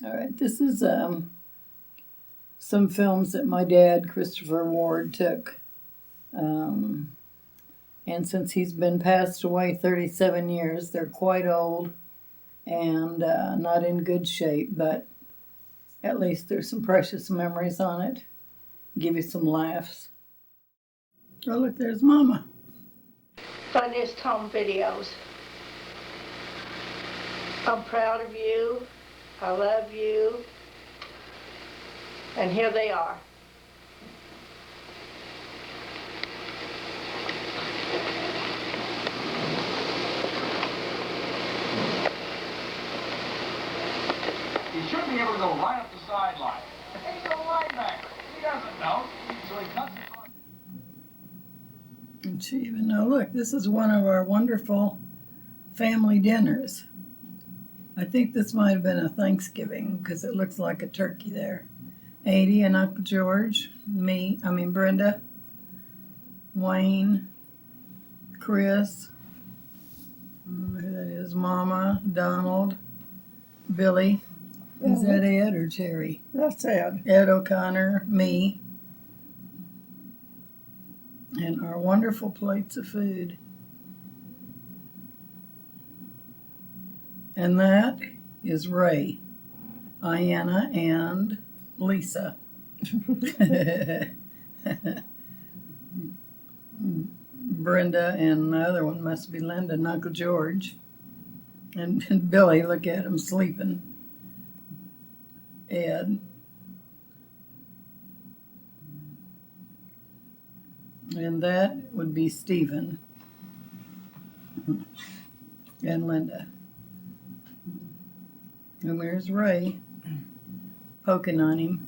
All right, this is some films that my dad, Christopher Ward, took. Um, and since he's been passed away 37 years, they're quite old and not in good shape, but at least there's some precious memories on it. Give you some laughs. Oh, look, there's Mama. Funniest home videos. I'm proud of you. I love you. And here they are. He should be able to go right up the sideline. He's a linebacker. He doesn't know, so he cuts it on. And she even know, look, this is one of our wonderful family dinners. I think this might have been a Thanksgiving because it looks like a turkey there. 80 and Uncle George, Brenda, Wayne, Chris, I don't know who that is, Mama, Donald, Billy. Is that Ed or Terry? That's Ed. Ed O'Connor, me, and our wonderful plates of food. And that is Ray, Ayanna, and Lisa. Brenda and the other one must be Linda and Uncle George. And Billy, look at him sleeping. Ed. And that would be Stephen and Linda. And there's Ray poking on him.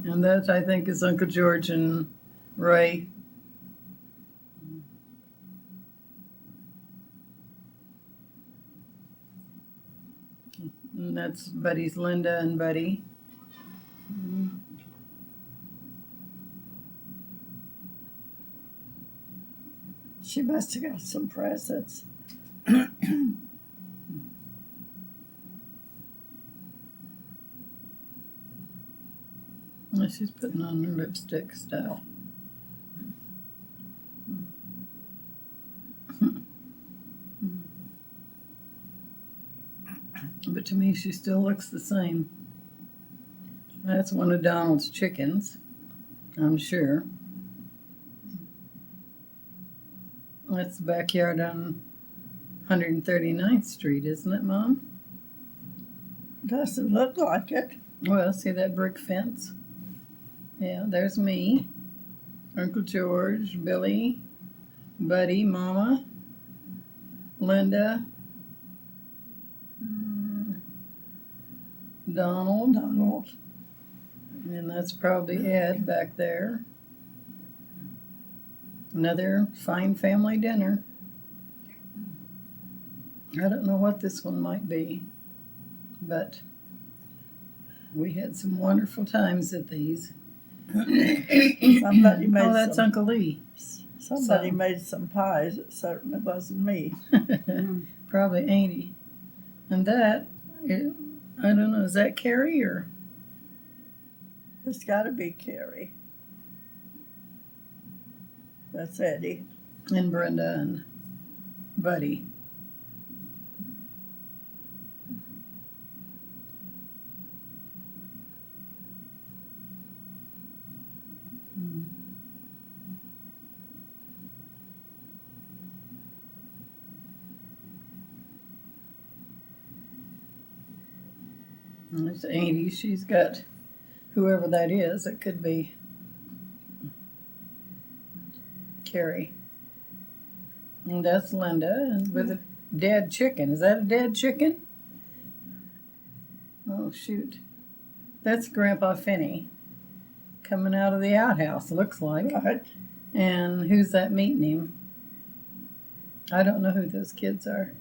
And that, I think, is Uncle George and Ray. And that's Buddy's Linda and Buddy. She must have got some presents. She's putting on her lipstick stuff. But to me, she still looks the same. That's one of Donald's chickens, I'm sure. That's the backyard on 139th Street, isn't it, Mom? Doesn't look like it. Well, see that brick fence? Yeah, there's me, Uncle George, Billy, Buddy, Mama, Linda, Donald, and that's probably Ed back there. Another fine family dinner. I don't know what this one might be, but we had some wonderful times at these. Somebody made that's some, Uncle Lee. Somebody made some pies. It certainly wasn't me. Probably ain't he? And that, I don't know, is that Carrie or? It's got to be Carrie. That's Eddie. And Brenda and Buddy. And it's 80. She's got whoever that is. It could be Carrie. And that's Linda, and with a dead chicken. Is that a dead chicken? Oh, shoot. That's Grandpa Finney coming out of the outhouse, looks like. Right. And who's that meeting him? I don't know who those kids are.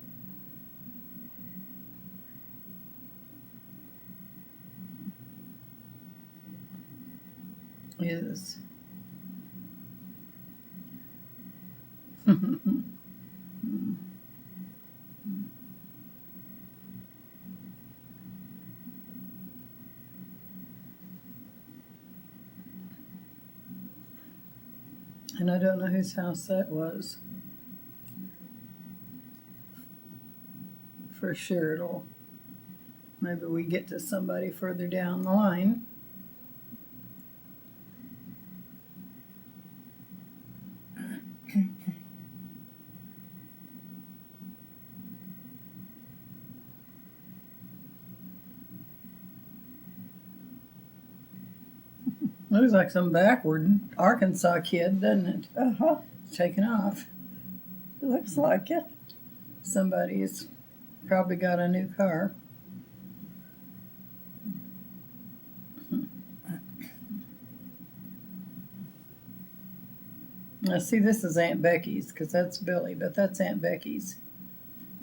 Is And I don't know whose house that was. For sure, maybe we get to somebody further down the line. Looks like some backward Arkansas kid, doesn't it? Uh-huh. Taking off. Looks like it. Somebody's probably got a new car. Now, see, this is Aunt Becky's, because that's Billy, but that's Aunt Becky's.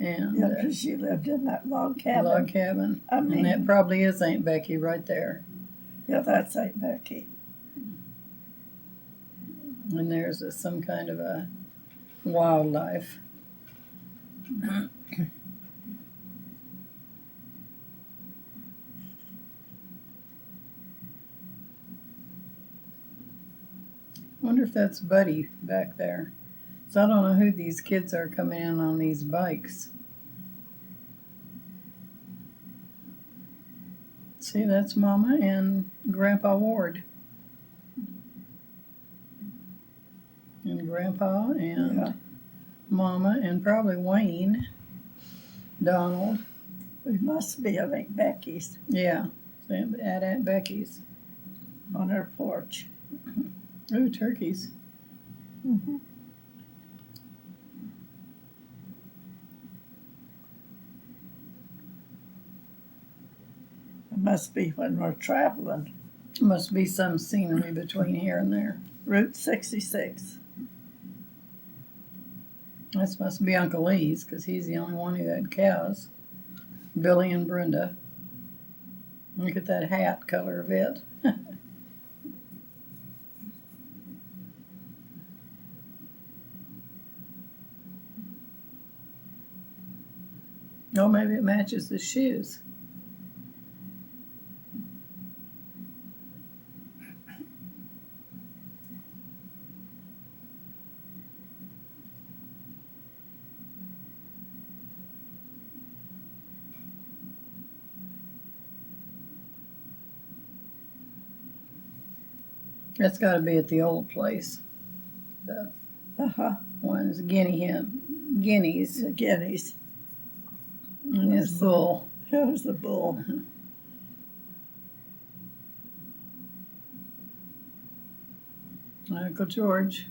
And Yeah, because she lived in that log cabin. log cabin. I mean, And that probably is Aunt Becky right there. yeah, that's Aunt Becky. And there's some kind of a wildlife. Wonder if that's Buddy back there. So I don't know who these kids are coming in on these bikes. See, that's Mama and Grandpa Ward. And Grandpa and Yeah. Mama and probably Wayne, Donald. We must be at Aunt Becky's Yeah, at Aunt Becky's. on her porch. Ooh, turkeys. Mm-hmm. It must be when we're traveling. Must be some scenery between here and there. Route 66. This must be Uncle Lee's, because he's the only one who had cows. Billy and Brenda. Look at that hat color of it. Oh, maybe it matches the shoes. That's got to be at the old place. The Uh-huh. one's guineas, The guineas. and this bull. Here's the bull. Uncle George.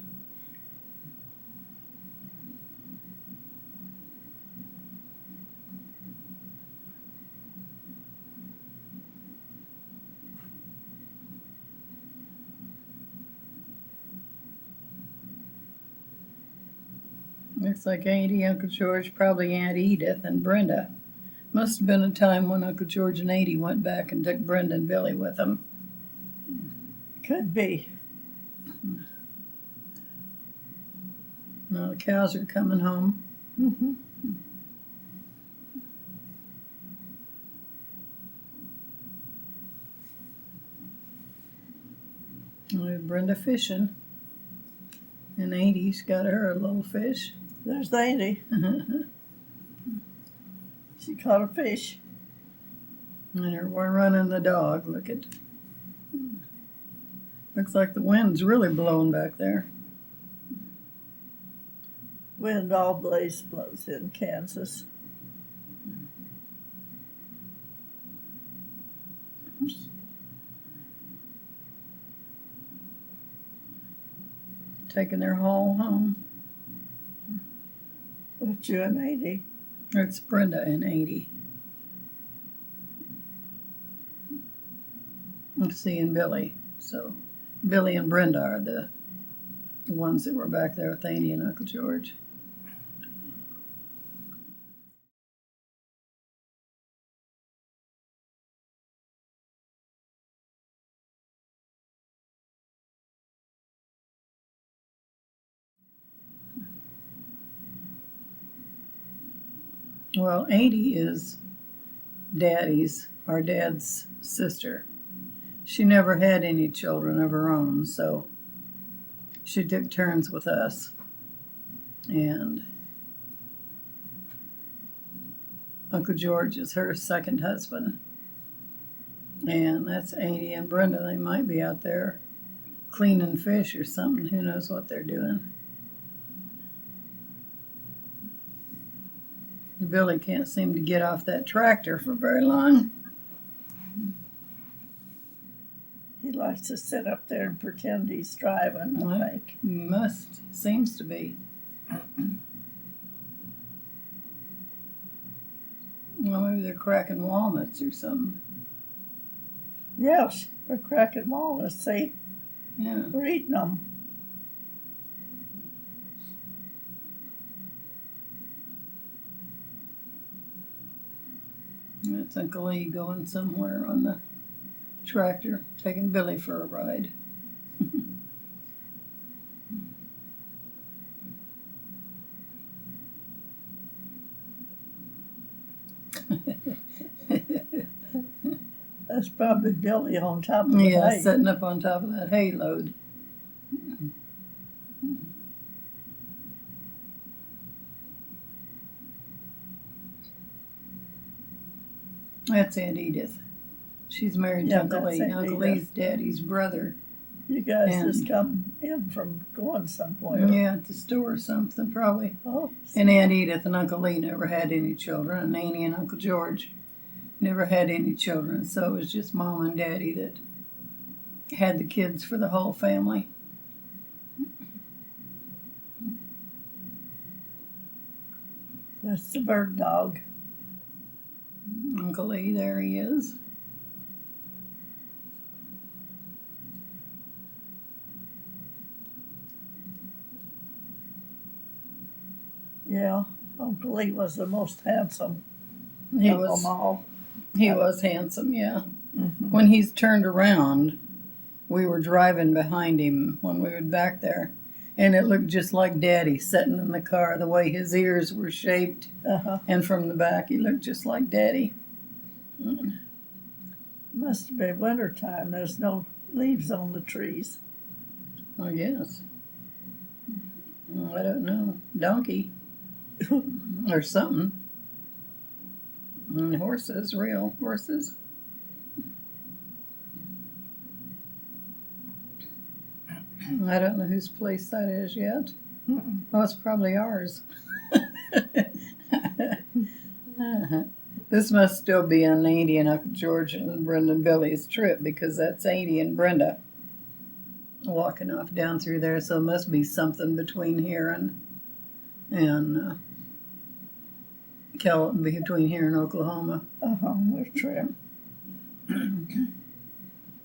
Looks like Auntie, Uncle George, probably Aunt Edith and Brenda. Must have been a time when Uncle George and Auntie went back and took Brenda and Billy with them. Could be. Now the cows are coming home. Mm-hmm. Brenda fishing. And Auntie got her a little fish. There's Auntie. She caught a fish. And we're running the dog. Look at. Looks like the wind's really blowing back there. Wind all blaze blows in Kansas. Oops. Taking their haul home. With you and Auntie. It's Brenda and Auntie. And C and Billy. So Billy and Brenda are the ones that were back there with Auntie and Uncle George. Well, Auntie is our dad's sister. She never had any children of her own, so She took turns with us. And Uncle George is her second husband. And that's Andy and Brenda. They might be out there cleaning fish or something. Who knows what they're doing. Billy can't seem to get off that tractor for very long. He likes to sit up there and pretend he's driving, I think. Seems to be. Well, maybe they're cracking walnuts or something. Yes, we're cracking walnuts, see? Yeah. We're eating them. That's Uncle Lee going somewhere on the tractor, taking Billy for a ride. That's probably Billy on top of the Yeah, hay. sitting up on top of that hay load. That's Aunt Edith. She's married to Uncle that's Lee. Aunt Uncle Edith. Lee's daddy's brother. You guys And- just come in from going somewhere. Yeah, at the store or something, probably. Oh, And Aunt Edith and Uncle Lee never had any children, and Annie and Uncle George never had any children, so it was just Mom and Daddy that had the kids for the whole family. that's the bird dog. Uncle Lee, there he is. Yeah, Uncle Lee was the most handsome He of was them all. he was handsome, yeah. Mm-hmm. When he's turned around, we were driving behind him when we were back there, and it looked just like Daddy sitting in the car, the way his ears were shaped, Uh-huh. and from the back he looked just like Daddy. Must be winter time. There's no leaves on the trees. I guess. I don't know. Donkey. Or something. And horses, real horses. I don't know whose place that is yet. Mm-mm. Oh, it's probably ours. This must still be on Andy and Uncle George and Brenda and Billy's trip, because that's Andy and Brenda walking off down through there. So it must be something between here and between here and Oklahoma, Uh-huh, we're trim.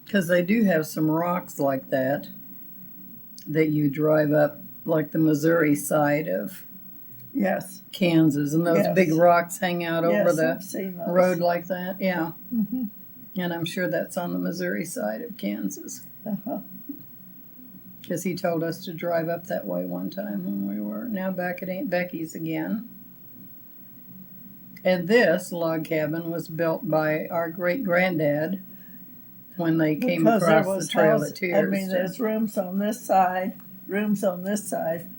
because they do have some rocks like that you drive up, like the Missouri side of Yes. Kansas, and those Yes. big rocks hang out over Yes, the I've seen those. road like that. Yeah, Mm-hmm. and I'm sure that's on the Missouri side of Kansas, Uh-huh. because he told us to drive up that way one time when we were now back at Aunt Becky's again. And this log cabin was built by our great granddad when they came Because there across was the Trail house- of Tears. I mean, there's rooms on this side,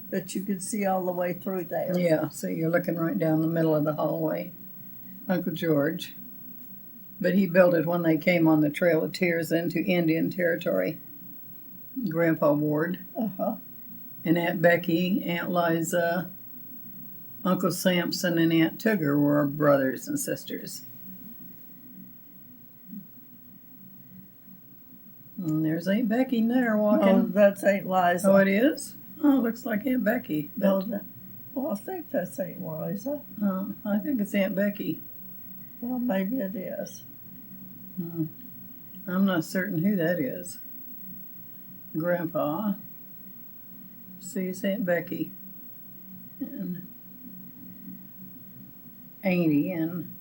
but you could see all the way through there. Yeah, so you're looking right down the middle of the hallway. Uncle George. But he built it when they came on the Trail of Tears into Indian Territory. Grandpa Ward. Uh-huh. And Aunt Becky, Aunt Liza, Uncle Sampson, and Aunt Tugger were brothers and sisters. And there's Aunt Becky there Oh, walking. that's Aunt Liza. Oh, it is? Oh, it looks like Aunt Becky. No, But, well, I think that's Aunt Liza. I think it's Aunt Becky. Well, maybe it is. I'm not certain who that is. Grandpa. See, it's Aunt Becky. And Annie, and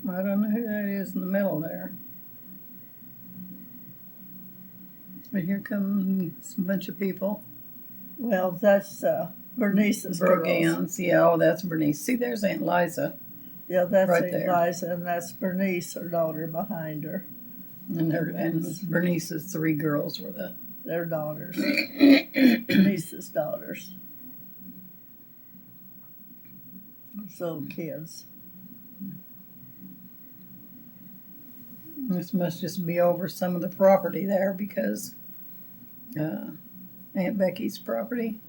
I don't know who that is in the middle there. But here comes a bunch of people. Well, that's Bernice's girls. Brogans. Yeah, oh, that's Bernice. See, there's Aunt Liza. Yeah, that's Right Aunt there. Liza, and that's Bernice, her daughter, behind her. And Bernice's three girls were the their daughters, niece's daughters. So kids. This must just be over some of the property there because Aunt Becky's property.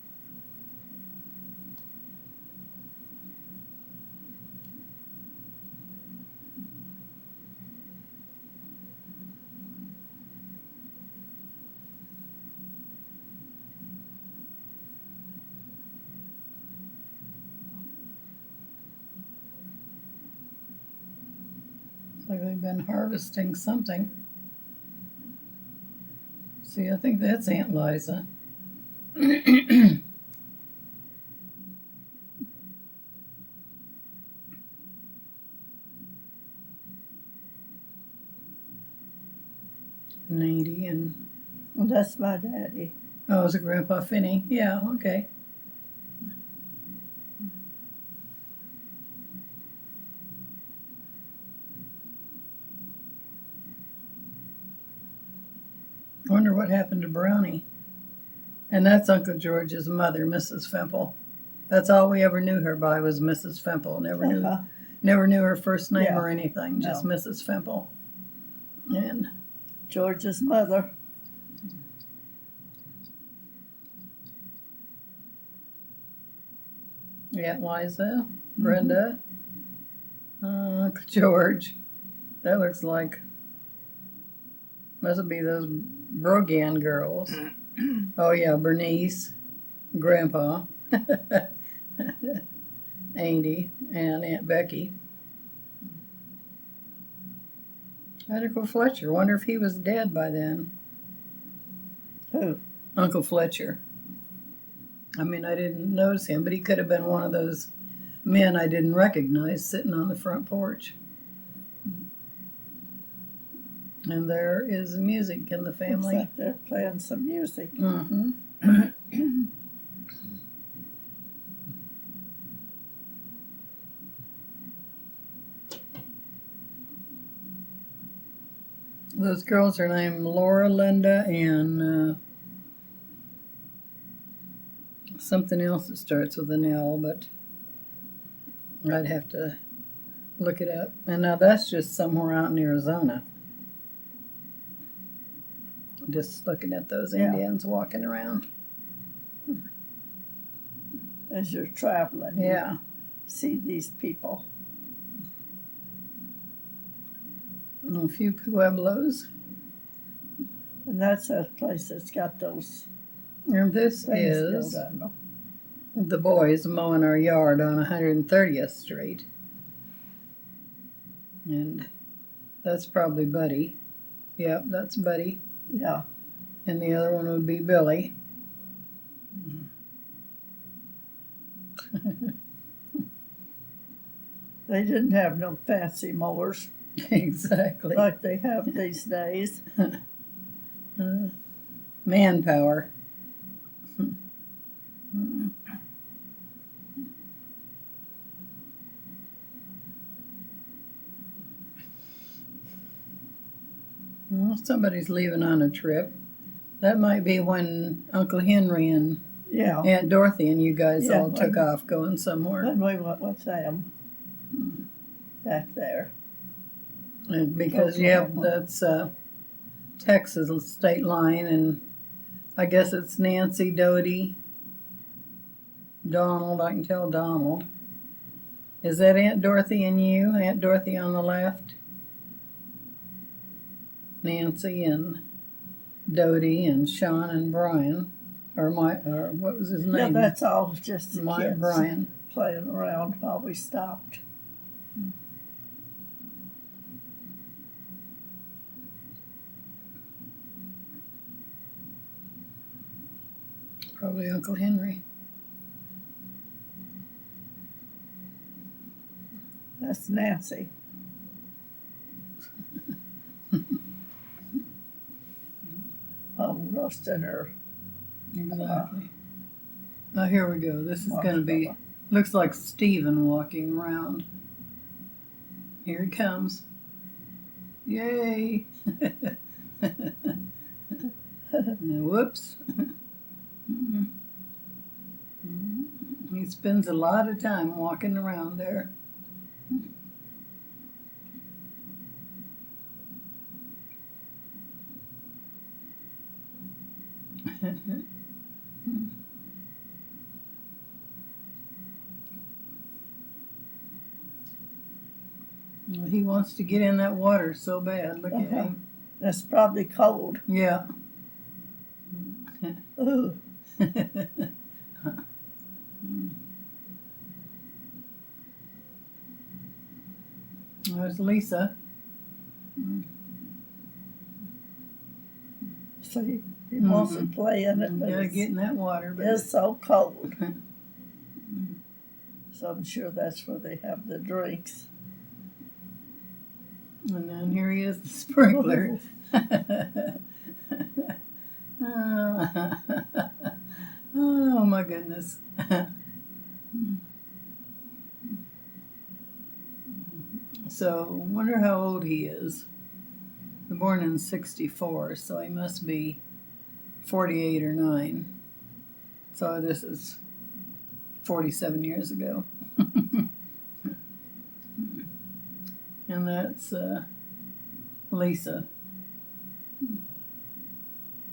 Like they've been harvesting something. See, I think that's Aunt Liza. Nadie and Well, that's my daddy. oh, is it Grandpa Finney? Yeah, okay. Wonder what happened to Brownie. And that's Uncle George's mother, Mrs. Femple. That's all we ever knew her by was Mrs. Femple. Never knew her first name Yeah. or anything, just No. Mrs. Femple. And George's mother. Aunt Liza, Brenda, Uncle George. That looks like must be those Brogan girls. Oh yeah, Bernice, Grandpa, Andy, and Aunt Becky. Uncle Fletcher. Wonder if he was dead by then. Who? Uncle Fletcher. I mean, I didn't notice him, but he could have been one of those men I didn't recognize sitting on the front porch. And there is music in the Looks family. like they're playing some music. Mm-hmm. Those girls are named Laura, Linda, and something else that starts with an L, but I'd have to look it up. And now that's just somewhere out in Arizona. Just looking at those Yeah. Indians walking around. As you're traveling, Yeah. you see these people. And a few Pueblos. And that's a place that's got those And this things is built on them. the boys mowing our yard on 130th Street. And that's probably Buddy. Yep, that's Buddy. Yeah. And the other one would be Billy. They didn't have no fancy mowers Exactly. like they have these days. Manpower. Well, somebody's leaving on a trip. That might be when Uncle Henry and Yeah. Aunt Dorothy and you guys Yeah, all took off going somewhere. When we went with them back there. And because that's Texas state line, and I guess it's Nancy, Doty, Donald. I can tell Donald. Is that Aunt Dorothy and you? Aunt Dorothy on the left, Nancy and Doty and Sean and Brian, or what was his Yeah, name? that's all just the My kids Brian. playing around while we stopped. Probably Uncle Henry. That's Nancy. Roasting her. Exactly. Oh, here we go. This is going to be, marshmallow. looks like Stephen walking around. Here he comes. Yay! Whoops. He spends a lot of time walking around there. He wants to get in that water so bad. Look at him. That's probably cold. Yeah. Ooh. There's Lisa. See, he wants to play in it, but Gotta get in that water. But it's so cold. So I'm sure that's where they have the drinks. And then here he is, the sprinkler. Oh my goodness. So, wonder how old he is. Born in 64, so he must be 48 or 9. So this is 47 years ago. And that's Lisa.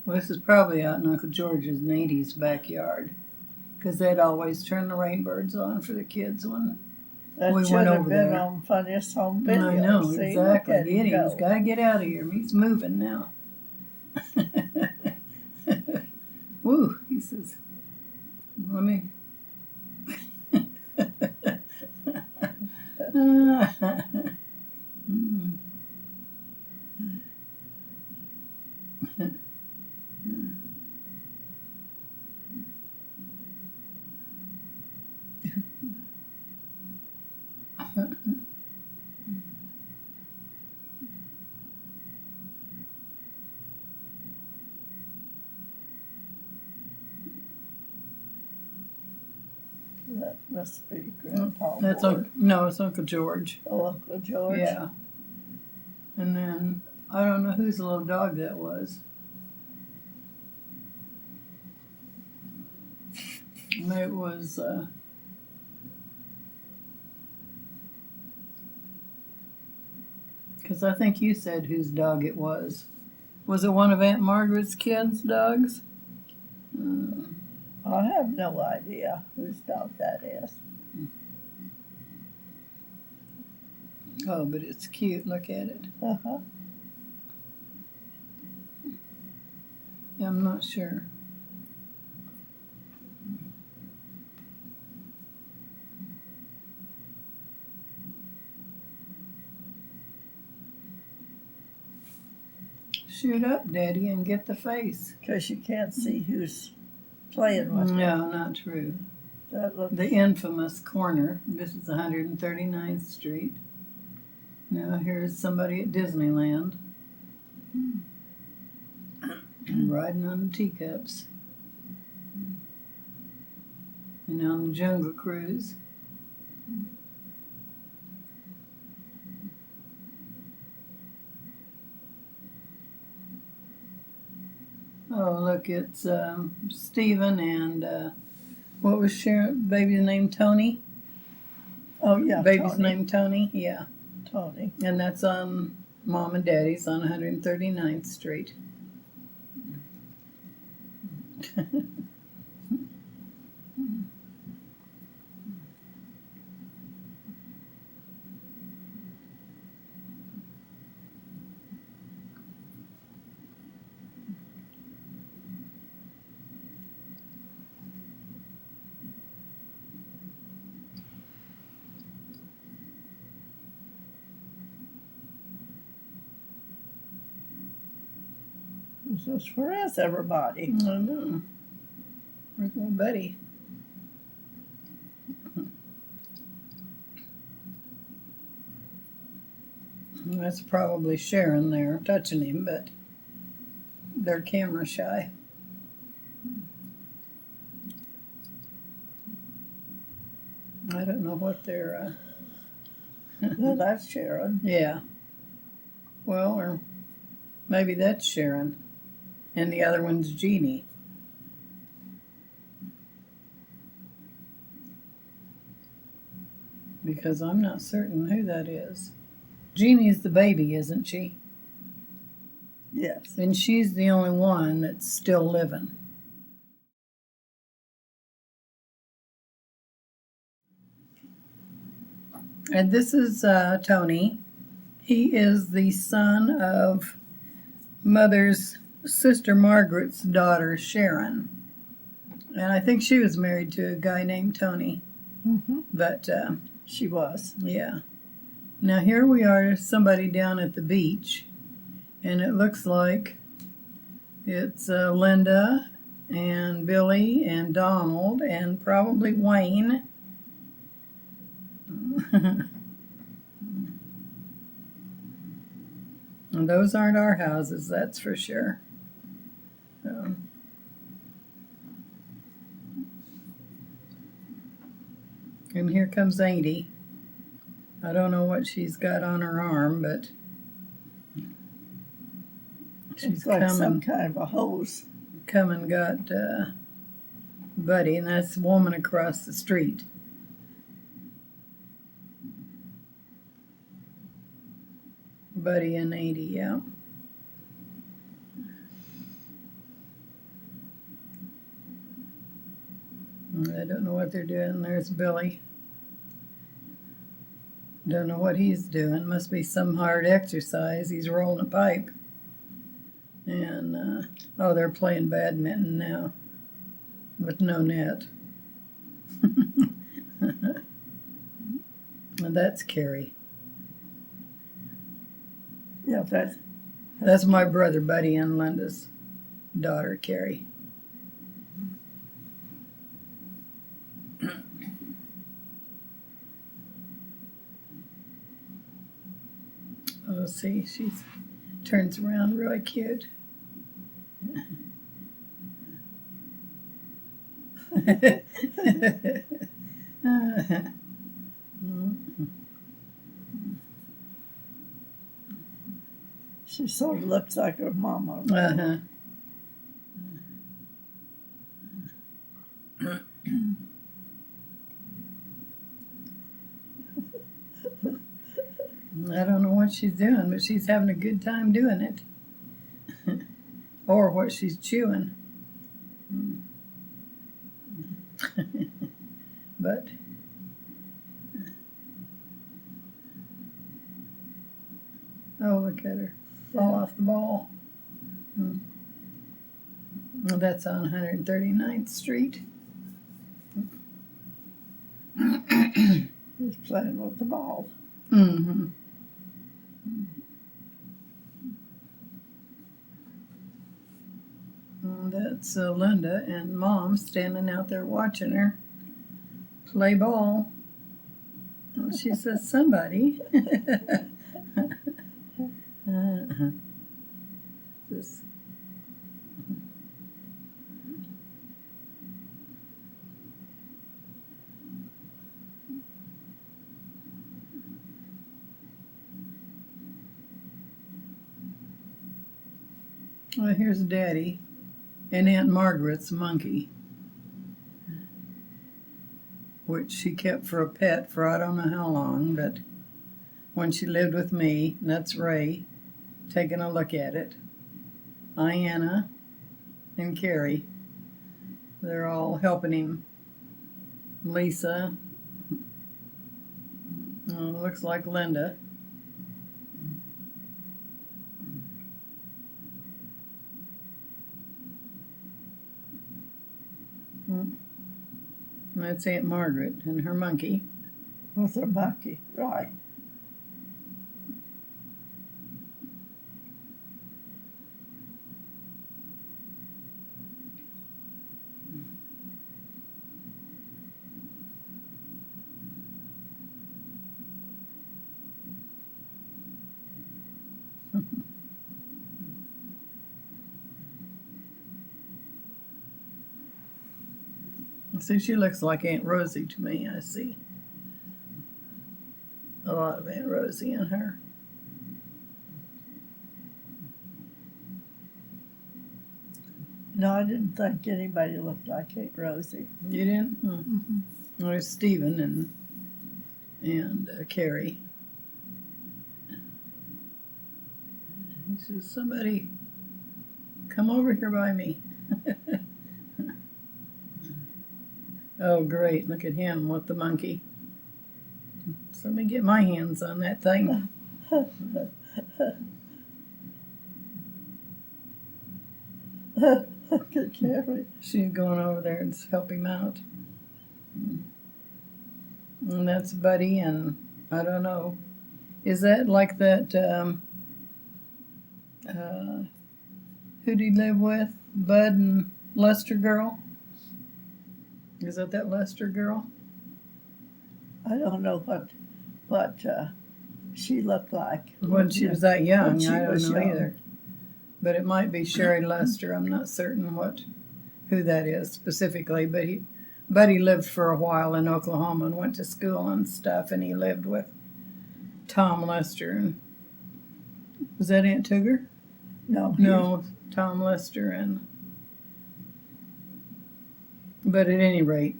Well, this is probably out in Uncle George's and Nadie's backyard, because they'd always turn the rainbirds on for the kids when That we should went have over been there. on Funniest Home Video. I know, See, exactly. look at Get him. go. He's got to get out of here. He's moving now. Woo, he says, let me. That must be Grandpa That's Ward. no, it's Uncle George. Oh, Uncle George. Yeah. And then I don't know whose little dog that was. It was because I think you said whose dog it was. Was it one of Aunt Margaret's kids' dogs? I have no idea whose dog that is. Oh, but it's cute. Look at it. Uh-huh. I'm not sure. Shoot up, Daddy, and get the face. Because you can't see who's playing with No, not true. That looks, The infamous corner. This is 139th Street. Now here's somebody at Disneyland. Riding on the teacups. And on the Jungle Cruise. Oh, look, it's Stephen and what was Sharon, baby's name? Tony? oh yeah, Baby's Tony. name Tony? Yeah. Tony. And that's on Mom and Daddy's on 139th Street. This is for us, everybody. I know. Where's my buddy? That's probably Sharon there touching him, but they're camera shy. I don't know what they're, Well, that's Sharon. yeah. Well, or maybe that's Sharon. And the other one's Jeannie. Because I'm not certain who that is. Jeannie's the baby, isn't she? Yes. And she's the only one that's still living. And this is Tony. He is the son of Mother's sister Margaret's daughter, Sharon. And I think she was married to a guy named Tony. Mm-hmm. But She was. yeah. Now here we are, somebody down at the beach. And it looks like it's Linda and Billy and Donald and probably Wayne. And those aren't our houses, that's for sure. So. And here comes Auntie. I don't know what she's got on her arm, but she's It's like come some kind of a hose. and got Buddy, and that's the woman across the street. Buddy and Auntie, yeah. I don't know what they're doing. There's Billy. Don't know what he's doing. Must be some hard exercise. He's rolling a pipe. And, oh, they're playing badminton now with no net. And that's Carrie. Yeah, That's my brother Buddy and Linda's daughter, Carrie. Oh, see, she turns around really cute. she sort of looks like her mama. Uh-huh. I don't know what she's doing, but she's having a good time doing it. Or what she's chewing. But oh, look at her fall off the ball. Well, that's on 139th Street. He's playing with the ball. Mm-hmm. That's Linda and Mom standing out there watching her play ball. Well, she says, somebody. This. Well, here's Daddy and Aunt Margaret's monkey, which she kept for a pet for I don't know how long, but when she lived with me, and that's Ray, taking a look at it. Iana and Carrie, they're all helping him. Lisa, looks like Linda. That's Aunt Margaret and her monkey. With her monkey, right. See, she looks like Aunt Rosie to me, I see. A lot of Aunt Rosie in her. No, I didn't think anybody looked like Aunt Rosie. You didn't? Hmm. Mm-hmm. There's Stephen and Carrie. He says, somebody come over here by me. Oh, great. Look at him with the monkey. So let me get my hands on that thing. Look at Carrie. She's going over there and help him out. And that's Buddy, and I don't know. Is that like that, who'd he live with? Bud and Lester girl? Is that Lester girl? I don't know what she looked like When she was that young, she I don't was know young. either. But it might be Sherry Lester. I'm not certain who that is specifically. But Buddy lived for a while in Oklahoma and went to school and stuff. And he lived with Tom Lester. And was that Aunt Tugger? No, No, Tom Lester and. But at any rate,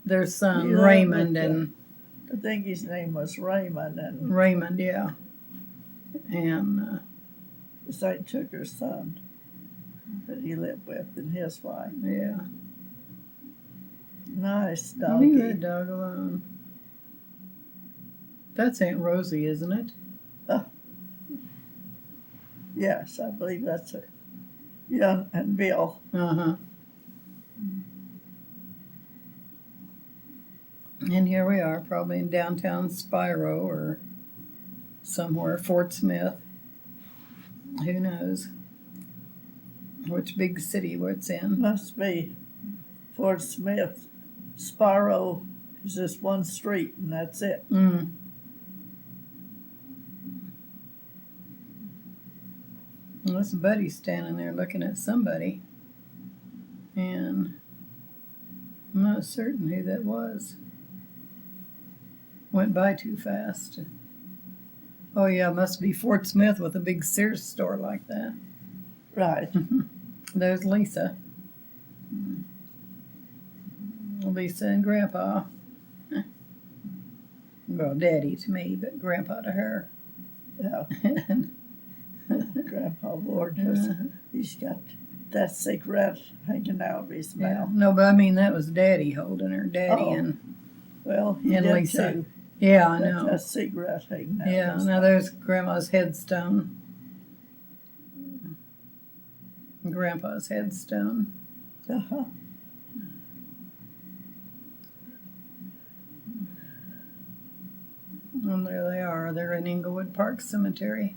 their son He lived Raymond with and I think his name was Raymond, and Raymond, yeah, and St. Tooker's son that he lived with and his wife. yeah. Nice Leave that doggy. dog alone. That's Aunt Rosie, isn't it? Yes, I believe that's it. Yeah, and Bill. Uh-huh. And here we are, probably in downtown Spiro or somewhere, Fort Smith. Who knows which big city it's in. Must be Fort Smith. Sparrow is just one street, and that's it. Mm. Well, this Buddy standing there looking at somebody. And I'm not certain who that was. Went by too fast. Oh yeah, must be Fort Smith with a big Sears store like that. Right. There's Lisa. Lisa and Grandpa. Well, Daddy to me, but Grandpa to her. Yeah. Grandpa Ward, 'cause he's got that cigarette hanging out of his Yeah. mouth. No, but I mean that was Daddy holding her. Daddy Oh. and Well, he And did Lisa. too. yeah, I Got know. that cigarette hanging out. Yeah, of his now mouth. there's Grandma's headstone. Grandpa's headstone. Uh-huh. And there they are. They're in Inglewood Park Cemetery.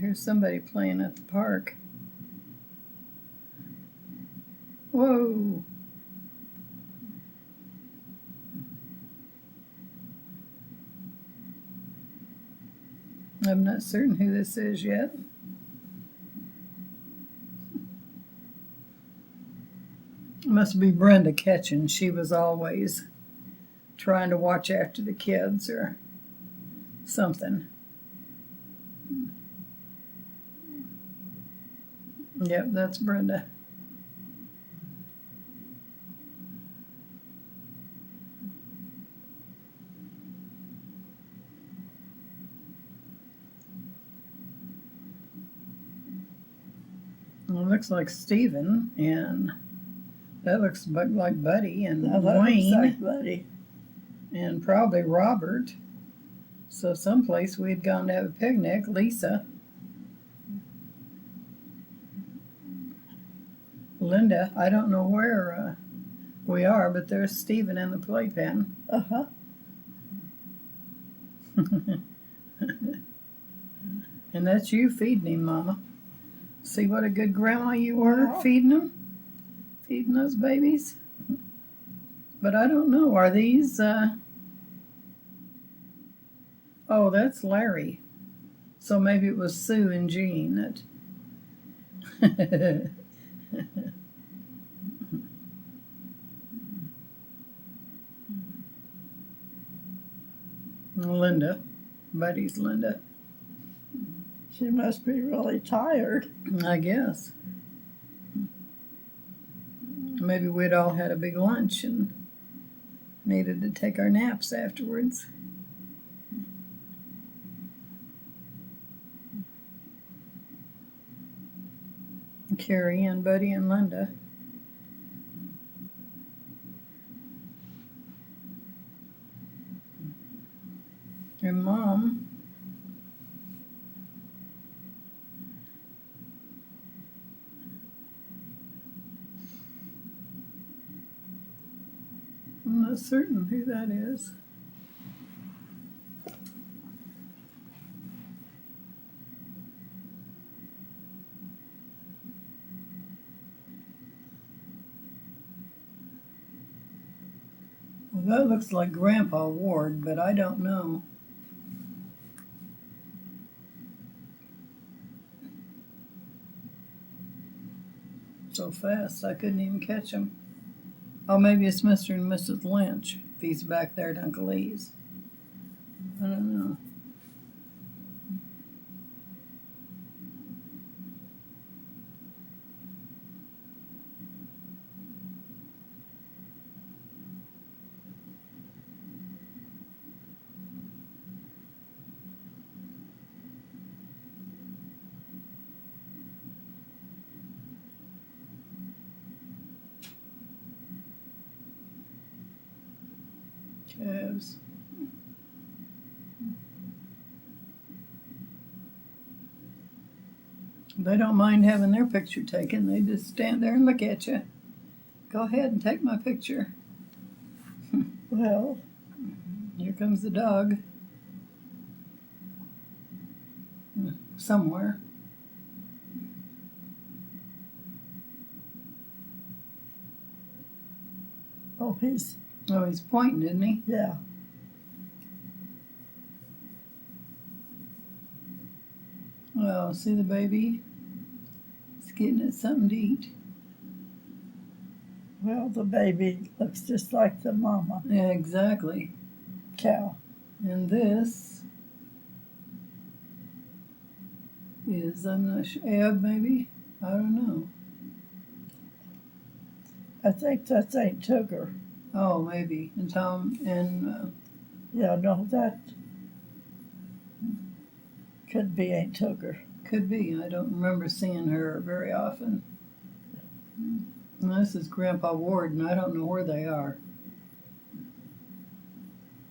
Here's somebody playing at the park. Whoa. I'm not certain who this is yet. Must be Brenda Ketchen. She was always trying to watch after the kids or something. Yep, that's Brenda. Well, it looks like Stephen, and that looks like Buddy and Now that looks Wayne, like Buddy. and probably Robert. So someplace we had gone to have a picnic. Lisa. Linda, I don't know where we are, but there's Stephen in the playpen. Uh-huh. And that's you feeding him, Mama. See what a good grandma you were, Wow. feeding him? Feeding those babies? But I don't know, are these, oh, that's Larry. So maybe it was Sue and Jean that... Linda. Buddy's Linda. She must be really tired. I guess. Maybe we'd all had a big lunch and needed to take our naps afterwards. Carrie and Buddy and Linda. And Mom. I'm not certain who that is. Well, that looks like Grandpa Ward, but I don't know. So fast, I couldn't even catch him. Oh, maybe it's Mr. and Mrs. Lynch, if he's back there at Uncle Lee's. I don't know. Calves. They don't mind having their picture taken. They just stand there and look at you. Go ahead and take my picture. Well, Here comes the dog. Somewhere. oh, he's, Oh, he's pointing, isn't he? yeah. Well, see the baby? It's getting it something to eat. Well, the baby looks just like the mama Yeah, exactly. cow. And this is, I'm not sure, Ebb maybe? I don't know. I think that's Aunt Tugger. Oh, maybe. And Tom and Yeah, no, that could be Aunt Tugger. could be. I don't remember seeing her very often. And this is Grandpa Ward, and I don't know where they are.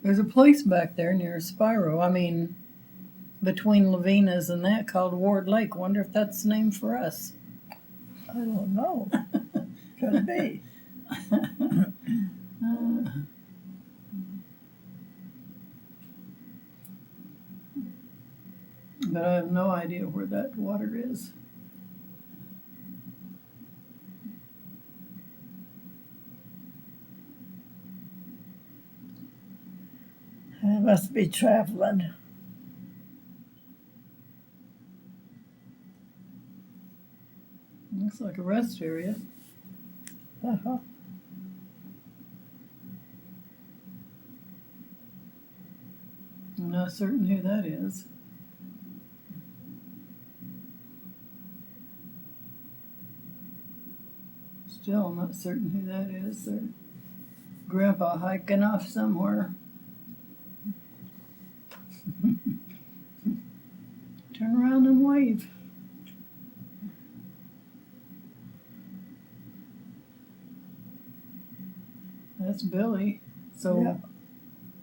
There's a place back there near Spiro. I mean, between Lavina's and that called Ward Lake. Wonder if that's the name for us. I don't know. Could be. But I have no idea where that water is. I must be traveling. Looks like a rest area. Uh-huh. I'm not certain who that is. Still not certain who that is. Their grandpa hiking off somewhere. Turn around and wave. That's Billy. So Yeah.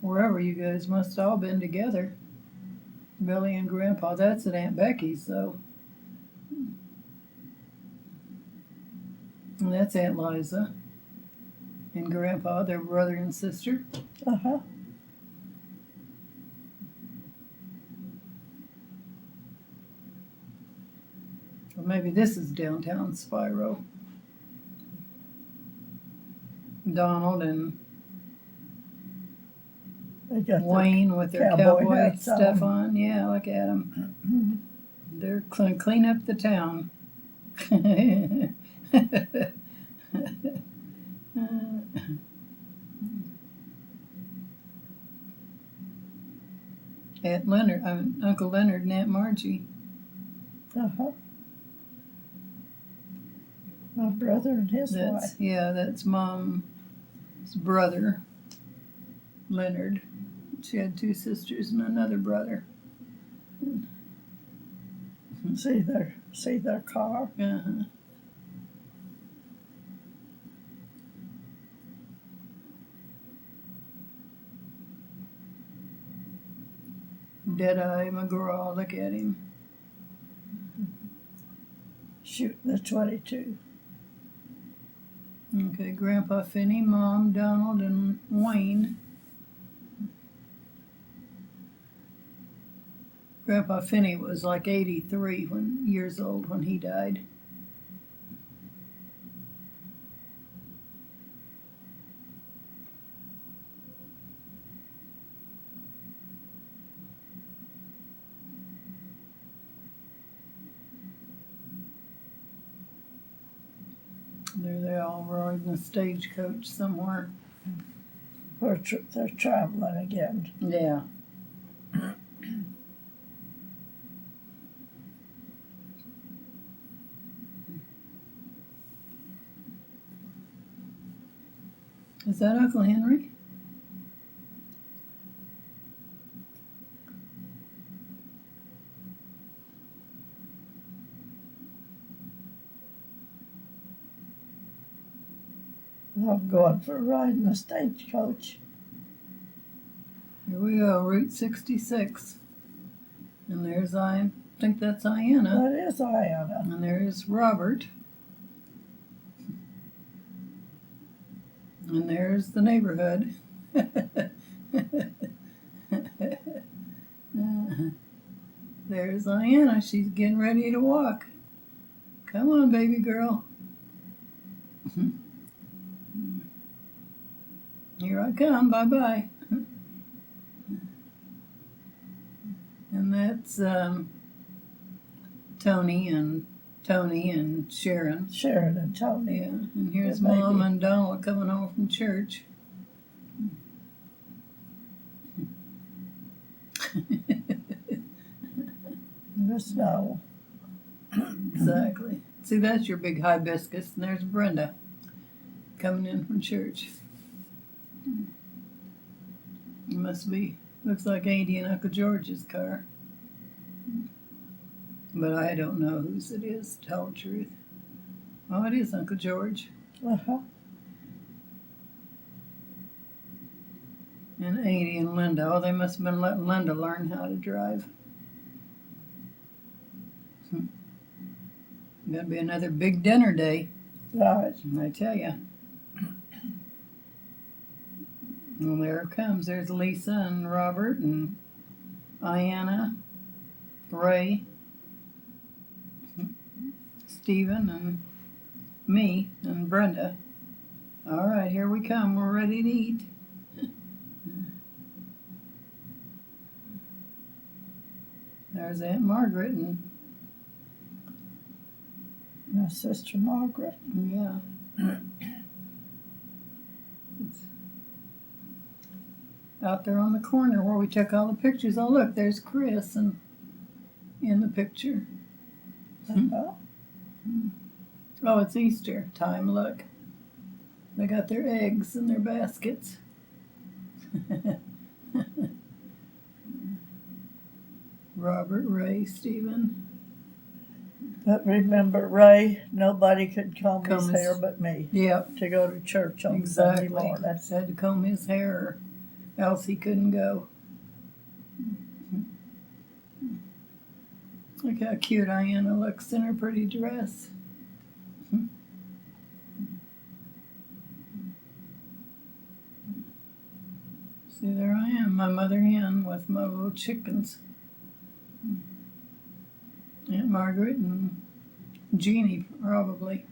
wherever you guys must have all been together. Billy and Grandpa. That's at Aunt Becky's, though. And that's Aunt Liza and Grandpa, their brother and sister. Uh-huh. Or maybe this is downtown Spiro. Donald and They got Wayne with their cowboy cowboy hats stuff on. on. Yeah, look at them. They're clean up the town. Aunt Leonard, Uncle Leonard and Aunt Margie. Uh-huh. My brother and his wife. That's Mom's brother, Leonard. She had 2 sisters and another brother. See their car. Uh-huh. Deadeye McGraw, look at him. Shooting the 22. Okay, Grandpa Finney, Mom, Donald, and Wayne. Grandpa Finney was like 83 years old when he died. There they all riding a stagecoach somewhere. They're traveling again. Yeah. Is that Uncle Henry? I'm going for a ride in a stagecoach. Here we go, Route 66. And there's, I think that's Iana. That is Iana. And there's Robert. And there's the neighborhood. There's Iana. She's getting ready to walk. Come on, baby girl. Here I come. Bye-bye. And that's Tony and Sharon. Sharon and Tony. Yeah, and here's Yeah, Mom baby. and Donald coming home from church. The snow. Exactly. See, that's your big hibiscus, and there's Brenda coming in from church. It must be, looks like Andy and Uncle George's car. But I don't know whose it is, to tell the truth. Oh, it is Uncle George. Uh-huh. And Andy and Linda. Oh, they must have been letting Linda learn how to drive. Gonna be another big dinner day, Right. I tell you. Well, there it comes. There's Lisa and Robert and Iana, Ray, Stephen, and me and Brenda. All right, here we come. We're ready to eat. There's Aunt Margaret and My sister Margaret. yeah. It's out there on the corner where we took all the pictures. Oh, look, there's Chris and in the picture. Uh-huh. Oh, it's Easter time. Look, they got their eggs in their baskets. Robert, Ray, Stephen. But remember, Ray, nobody could comb his Comb his- hair but me Yep, to go to church on exactly. Sunday morning. Had to comb his hair, or else he couldn't go. Look how cute Iana looks in her pretty dress. See, there I am, my mother hen with my little chickens. Aunt Margaret and Jeannie, probably.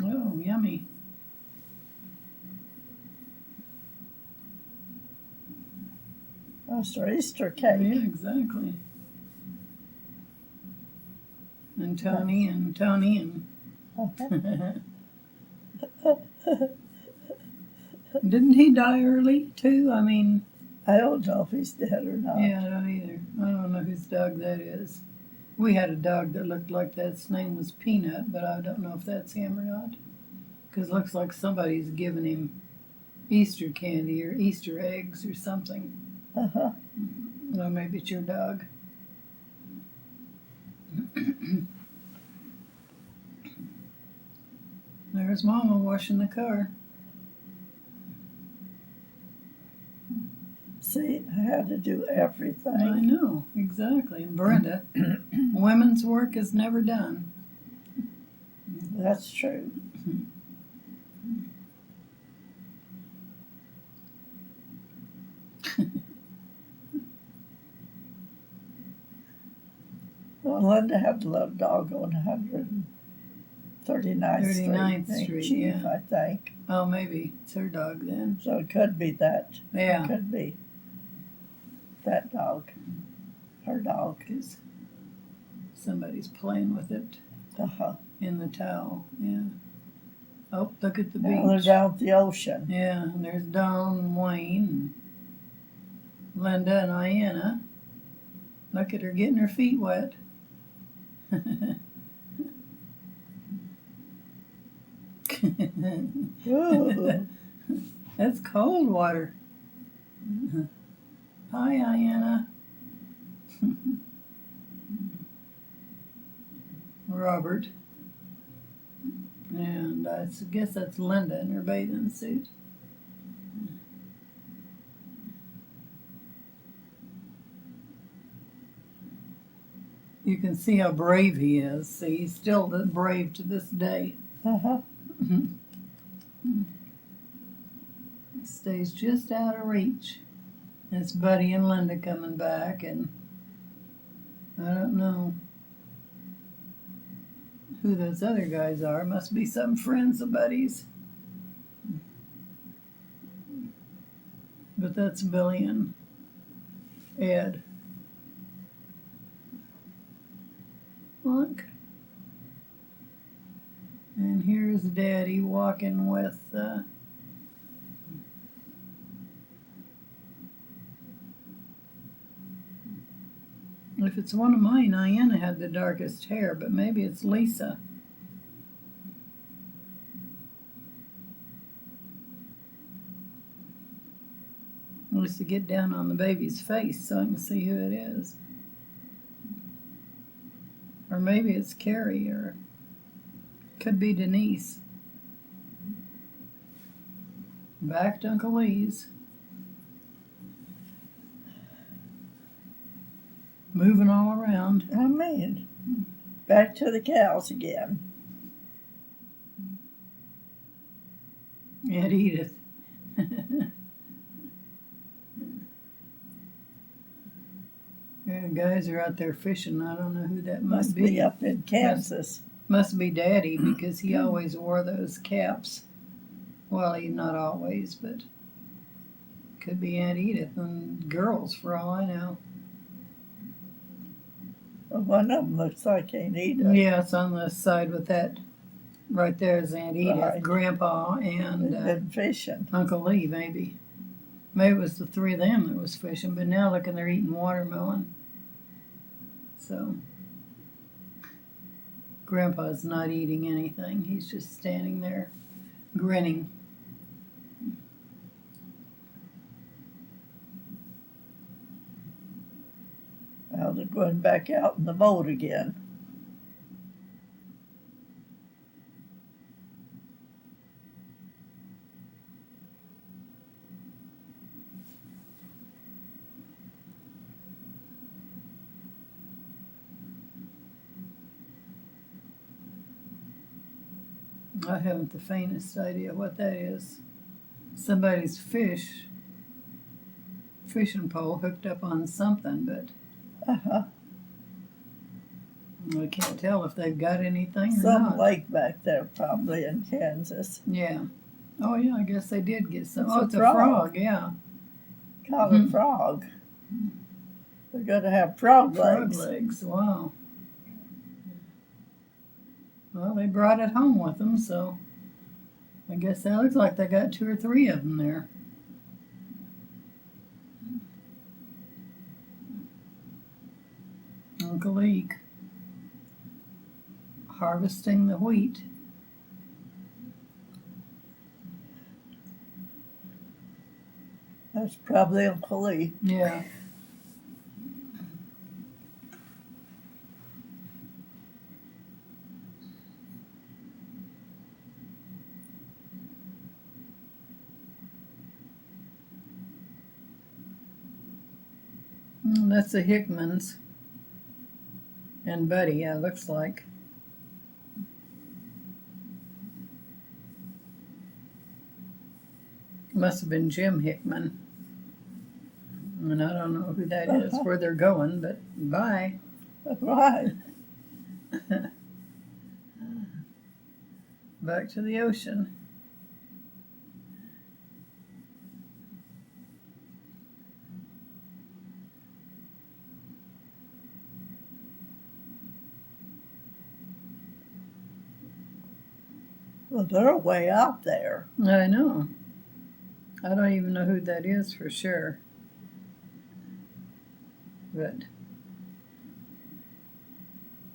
Oh, yummy. That's our Easter Yeah, cake. exactly. and Tony and Tony and didn't he die early too? I mean, I don't know if he's dead or not. yeah, I don't either. I don't know whose dog that is. We had a dog that looked like that. Its name was Peanut, but I don't know if that's him or not. Because it looks like somebody's giving him Easter candy or Easter eggs or something. Uh-huh. Well, maybe it's your dog. There's Mama washing the car. See, I had to do everything. I know, exactly. And Brenda, women's work is never done. That's true. Well, Linda had a little dog on 139th 39th Street, Street, Chief, yeah. I think. Oh, maybe it's her dog then. So it could be that. Yeah. It could be that dog. Her dog. Because somebody's playing with it Uh-huh. in the towel. Yeah. Oh, look at the Now they're beach. down at the ocean. Yeah, and there's Dawn and Wayne and Linda and Iana. Look at her getting her feet wet. Ooh. That's cold water. Hi, Iana. Robert. And I guess that's Linda in her bathing suit. You can see how brave he is. See, he's still brave to this day. Uh-huh. Stays just out of reach. It's Buddy and Linda coming back, and I don't know who those other guys are. Must be some friends of Buddy's. But that's Billy and Ed. Look. And here's Daddy walking with if it's one of mine, Iana had the darkest hair, but maybe it's Lisa. Lisa, get down on the baby's face so I can see who it is. Or maybe it's Carrie, or could be Denise. Back to Uncle Lee's. Moving all around. I mean, back to the cows again. And Edith. The guys are out there fishing. I don't know who that Must be up in Kansas. Must be Daddy, because he always wore those caps. Well, he not always, but could be Aunt Edith and girls for all I know. Well, one of them looks like Aunt Edith. Yeah, it's on the side with that. Right there is Aunt Edith, Right. Grandpa, and They've been fishing. Uncle Lee, maybe. Maybe it was the three of them that was fishing, but now look, and they're eating watermelon. So, Grandpa's not eating anything. He's just standing there, grinning. Now they're going back out in the boat again. I haven't the faintest idea what that is. Somebody's fishing pole hooked up on something, but Uh-huh. I can't tell if they've got anything or Some not. lake back there, probably in Kansas. Yeah. Oh yeah, I guess they did get some. It's Oh, a it's a frog. frog. Yeah. Caught a frog. They're going to have frog Frog legs. legs. Wow. Well, they brought it home with them, so I guess that looks like they got 2 or 3 of them there. Uncle Eek harvesting the wheat. That's probably Uncle Lee. Yeah. That's the Hickmans. And Buddy, yeah, looks like. Must have been Jim Hickman. And I don't know who that is, where they're going, but bye. Right. Back to the ocean. Well, they're way out there. I know. I don't even know who that is for sure. But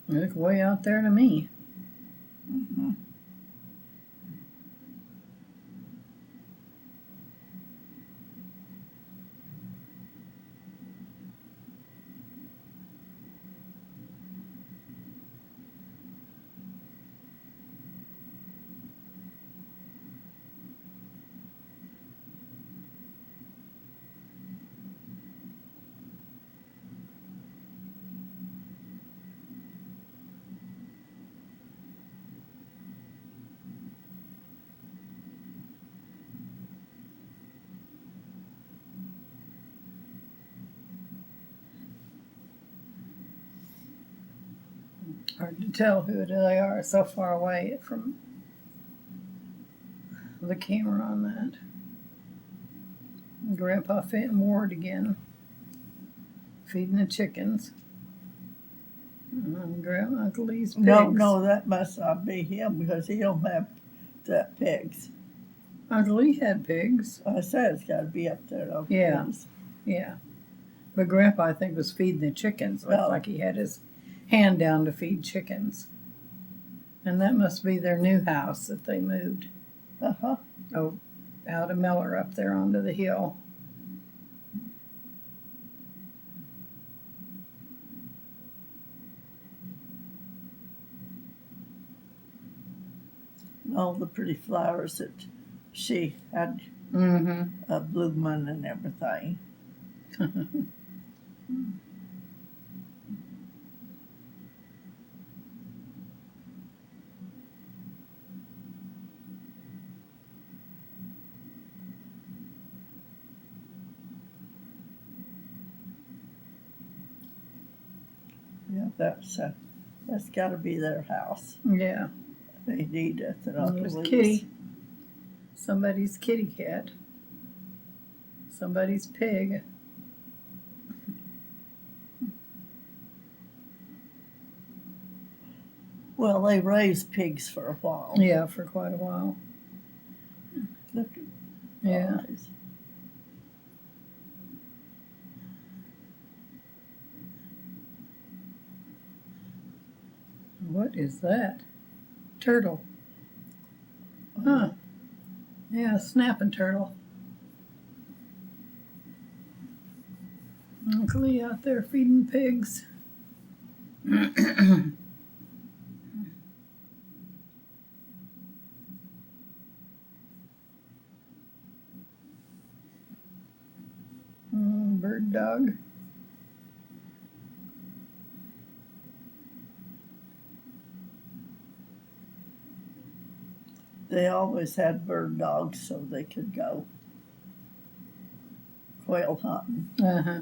they look way out there to me. Mm-hmm. Hard to tell who they are so far away from the camera on that. Grandpa Fenton Ward again, feeding the chickens. And Grandma Uncle Lee's pigs. No, that must not be him because he don't have that pigs. Uncle Lee had pigs. I said it's got to be up there. Those Yeah. pigs. Yeah. But Grandpa, I think, was feeding the chickens. Looked Oh. like he had his hand down to feed chickens. And that must be their new house that they moved. Uh-huh. Oh, out of Miller up there onto the hill. And all the pretty flowers that she had Mm-hmm. blooming and everything. Yeah, that's got to be their house. Yeah. They need it. There's Kitty. Somebody's kitty cat. Somebody's pig. Well, they raised pigs for a while. Yeah, for quite a while. Look at Yeah. eyes. What is that? Turtle. Huh. Yeah, snapping turtle. Uncle Lee out there feeding pigs. Bird dog. They always had bird dogs so they could go quail hunting. Uh-huh.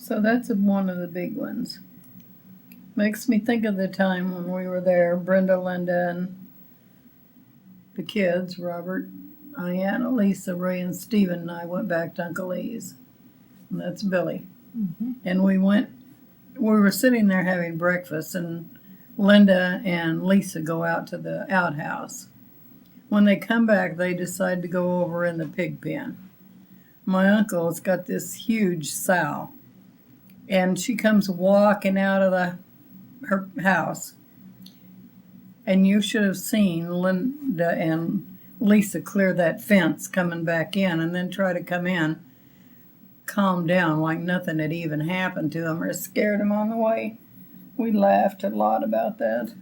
So that's one of the big ones. Makes me think of the time when we were there, Brenda, Linda, and the kids, Robert, Iana, Lisa, Ray, and Stephen, and I went back to Uncle Lee's. And that's Billy. Mm-hmm. And we were sitting there having breakfast, and Linda and Lisa go out to the outhouse. When they come back, they decide to go over in the pig pen. My uncle's got this huge sow, and she comes walking out of her house. And you should have seen Linda and Lisa clear that fence coming back in and then try to come in, calm down like nothing had even happened to them or scared them on the way. We laughed a lot about that.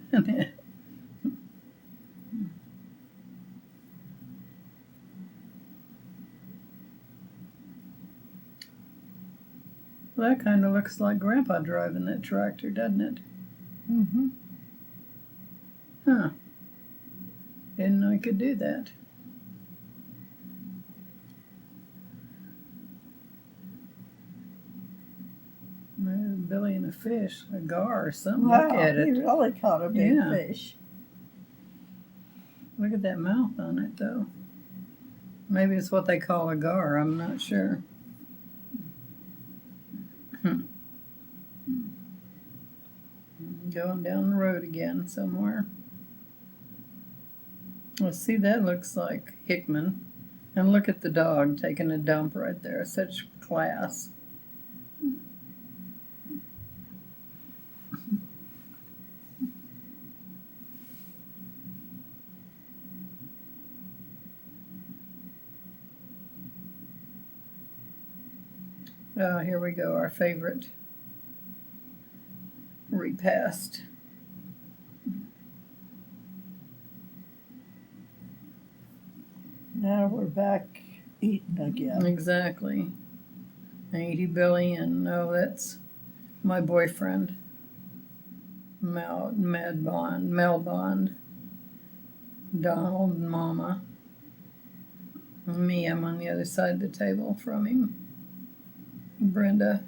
Well, that kind of looks like Grandpa driving that tractor, doesn't it? Mm-hmm. Huh. Didn't know he could do that. There's Billy and a fish, a gar or something. Wow, Look at he it. really caught a big Yeah. fish. Look at that mouth on it, though. Maybe it's what they call a gar. I'm not sure. Going down the road again somewhere. Well, see, that looks like Hickman. And look at the dog taking a dump right there. Such class. Oh, here we go, our favorite repast. Now we're back eating again. Exactly. Ain't Billy, and no, that's my boyfriend, Mel Bond, Donald and Mama. And me, I'm on the other side of the table from him. Brenda.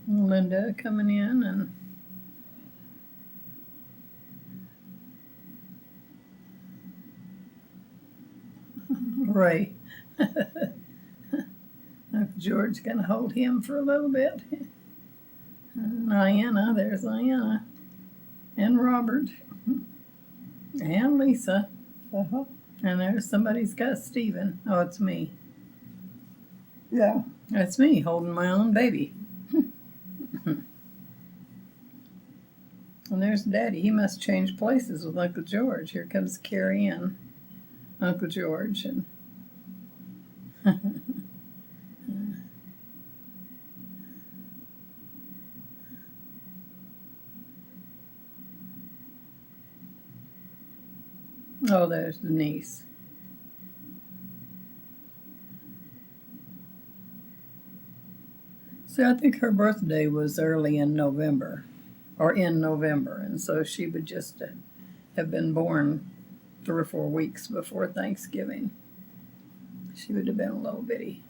Linda coming in, and Ray. George's gonna hold him for a little bit. And Iana, there's Iana. And Robert. And Lisa. Uh-huh. And there's somebody's got Stephen. Oh, it's me. Yeah. That's me holding my own baby. And there's Daddy. He must change places with Uncle George. Here comes Carrie and Uncle George. And oh, there's Denise. See, I think her birthday was early in November, and so she would just have been born 3 or 4 weeks before Thanksgiving. She would have been a little bitty.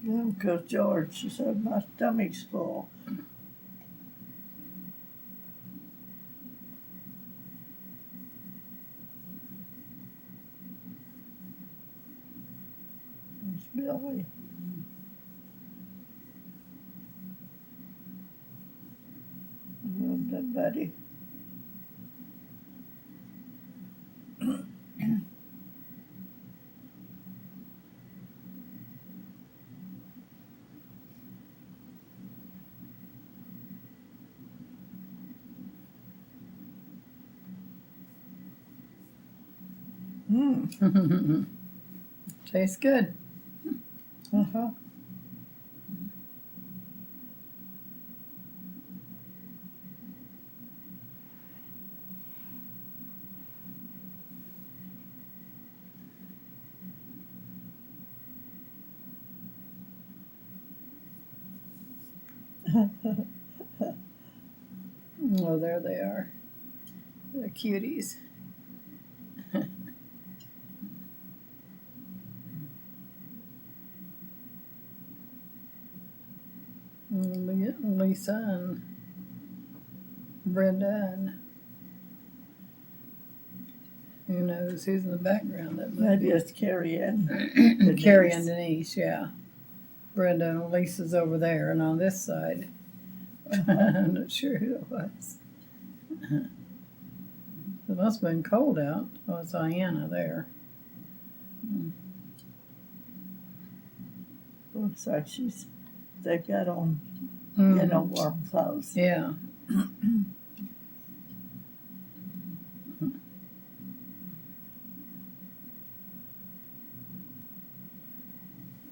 Yeah, because George said my stomach's full. It's Billy. Love that buddy. Tastes good. Uh-huh. Oh, there they are. The cuties. Lisa and Brenda and who knows who's in the background. That might Maybe be it's Carrie Ann. Carrie and Denise, yeah. Brenda and Lisa's over there, and on this side, I'm not sure who it was. It must have been cold out. Oh, it's Ayanna there. Looks like they've got on, Mhm. warm clothes. Yeah.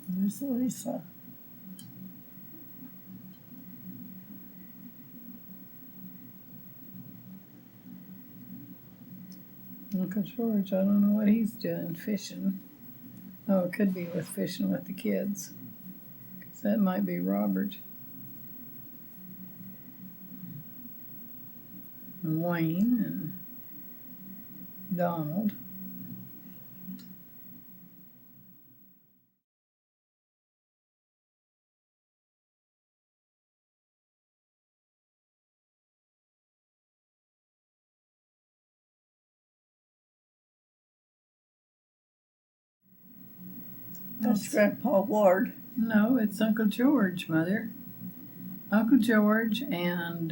There's Lisa. Uncle George, I don't know what he's doing, fishing. Oh, it could be with fishing with the kids. 'Cause that might be Robert. And Wayne and Donald. That's Grandpa Ward. No, it's Uncle George, Mother. Uncle George and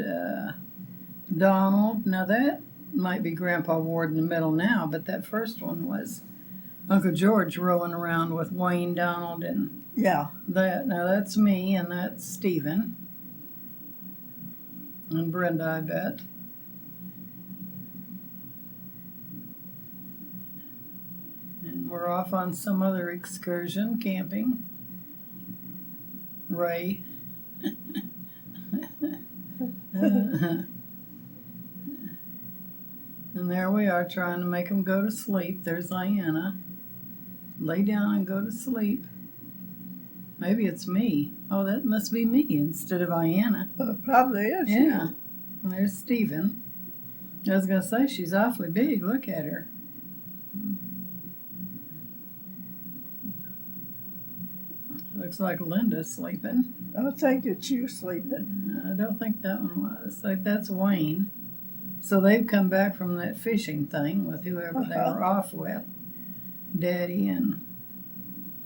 Donald. Now that might be Grandpa Ward in the middle now, but that first one was Uncle George rolling around with Wayne, Donald, and Yeah. that. Now that's me, and that's Stephen. And Brenda, I bet. And we're off on some other excursion, camping. Ray. And there we are trying to make them go to sleep. There's Ayanna. Lay down and go to sleep. Maybe it's me. Oh, that must be me instead of Ayanna. Well, it probably is. Yeah. And there's Stephen. I was going to say, she's awfully big. Look at her. Looks like Linda's sleeping. I don't think it's you sleeping. I don't think that one was. Like, that's Wayne. So they've come back from that fishing thing with whoever they were off with. Daddy, and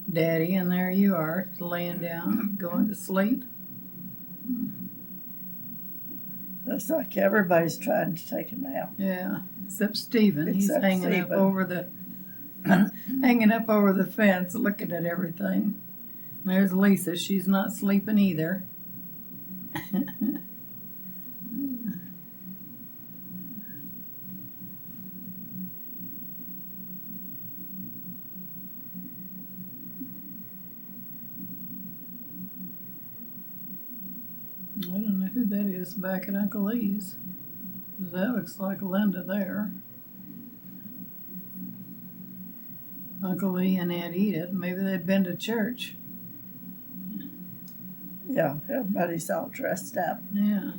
there you are, laying down, going to sleep. Looks like everybody's trying to take a nap. Yeah, except Stephen. He's Except hanging Stephen. up over the fence, looking at everything. There's Lisa. She's not sleeping either. I don't know who that is back at Uncle Lee's. That looks like Linda there. Uncle Lee and Aunt Edith. Maybe they'd been to church. Yeah, everybody's all dressed up. Yeah.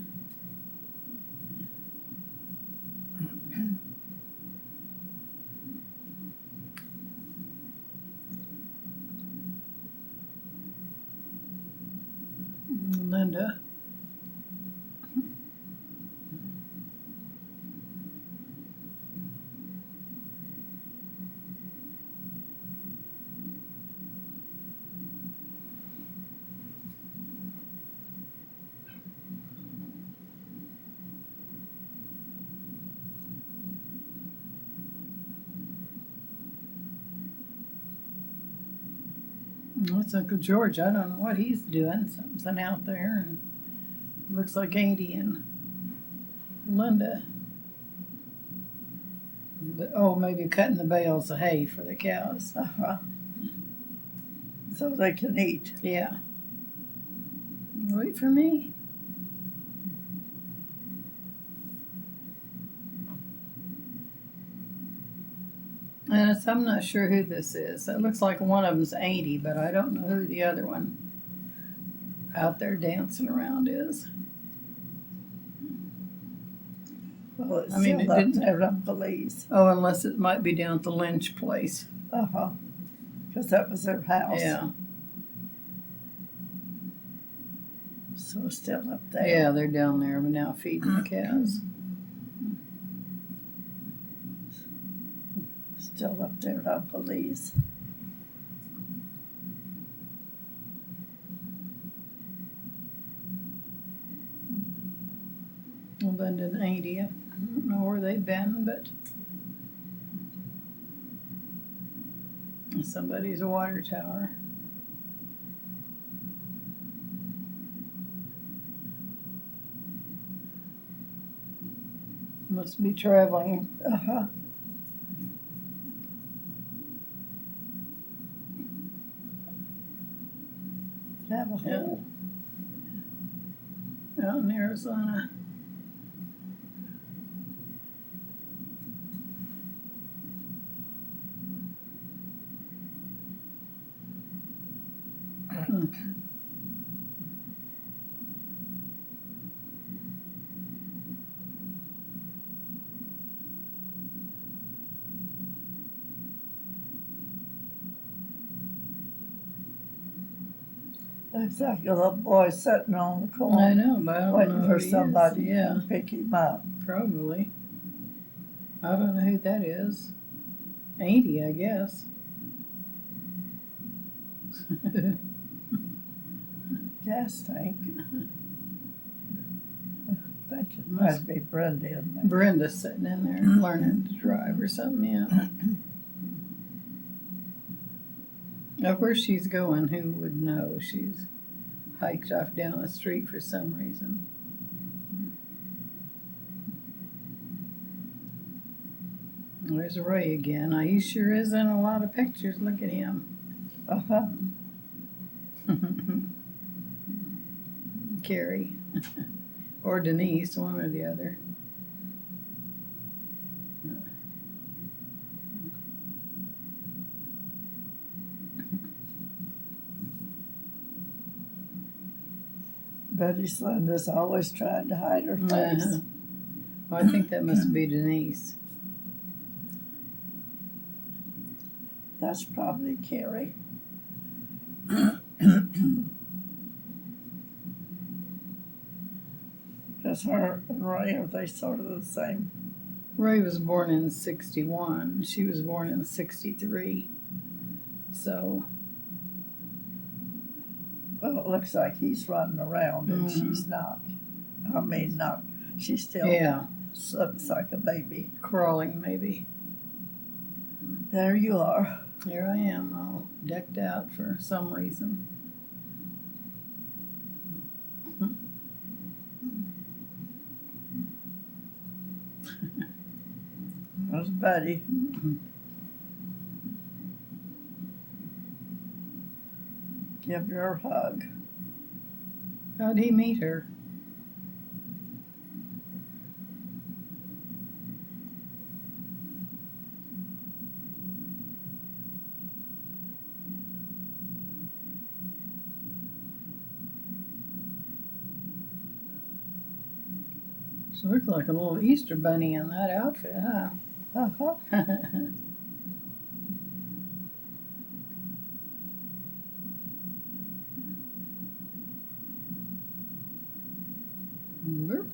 Linda. That's Uncle George. I don't know what he's doing. Something out there, and looks like Auntie and Linda. Oh, maybe cutting the bales of hay for the cows. Uh-huh. So they can eat. Yeah. Wait for me. And I'm not sure who this is. It looks like one of them's Auntie, but I don't know who the other one. out there dancing around is. Well, it's I mean, still it up didn't- there on Belize. Oh, unless it might be down at the Lynch place. Uh-huh. Because that was their house. Yeah. So still up there. Yeah, they're down there now feeding the cows. Still up there on Belize. Well, London, India. I don't know where they've been, but somebody's water tower. Must be traveling. Uh-huh. Navajo. Out in Arizona. Looks like a little boy sitting on the I corner know, but I don't know waiting who for he is. somebody Yeah, to pick him up. probably. I don't know who that is. Ain't he, I guess. Gas tank. I think it Must- might be Brenda in there. Brenda's sitting in there learning to drive or something, yeah. Now, where she's going, who would know? She's hiked off down the street for some reason. There's Ray again. Now, he sure is in a lot of pictures. Look at him. Uh-huh. Carrie. Or Denise, one or the other. Betty Slenda's always trying to hide her face. Uh-huh. Well, I think that must be Denise. That's probably Carrie. Because her and Ray, are they sort of the same? Ray was born in 61. She was born in 63. So, Well, it looks like he's running around and Mhm. she's not. I mean, not. She still yeah, looks like a baby. crawling maybe. There you are. Here I am, all decked out for some reason. There's Betty. Give her a hug. How'd he meet her? She looked like a little Easter bunny in that outfit, huh? Uh-huh. Burp.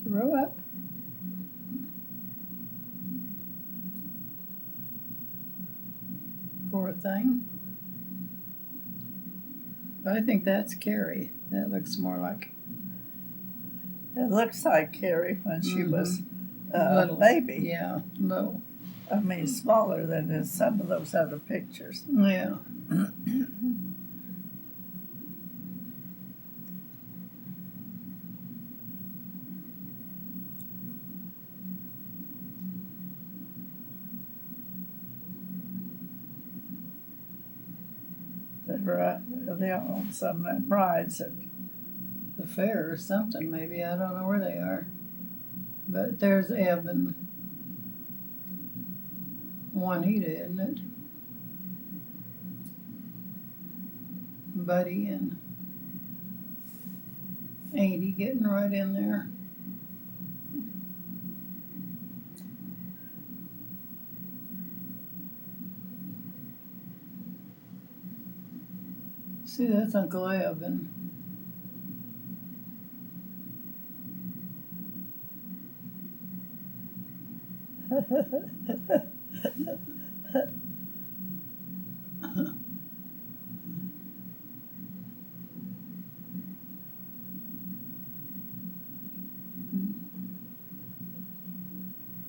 Throw up. Poor thing. I think that's Carrie. That looks more like It looks like Carrie when she was a little. baby. Yeah, little. I mean, smaller than in some of those other pictures. Yeah. They're on some of them rides. At, The fair or something, maybe. I don't know where they are. But there's Eb and Juanita, isn't it? Buddy and 80 getting right in there. See, that's Uncle Evan.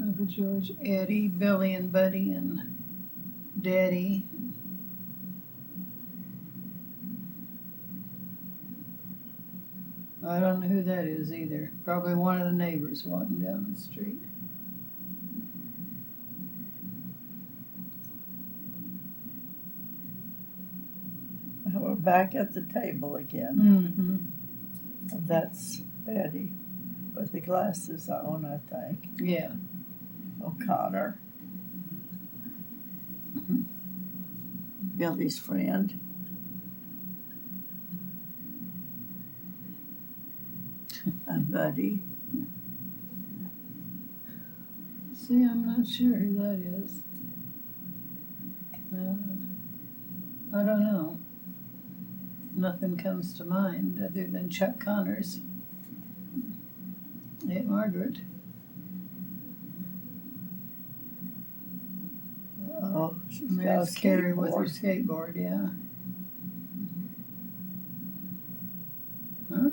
Uncle George, Eddie, Billy, and Buddy, and Daddy. I don't know who that is either. Probably one of the neighbors walking down the street. And we're back at the table again. Mm-hmm. And that's Betty with the glasses on, I think. Yeah. O'Connor. Billy's friend. And Buddy. See, I'm not sure who that is. I don't know. Nothing comes to mind other than Chuck Connors. Aunt Margaret. Oh, she's And got a there's Carrie with her skateboard. skateboard, yeah. Huh?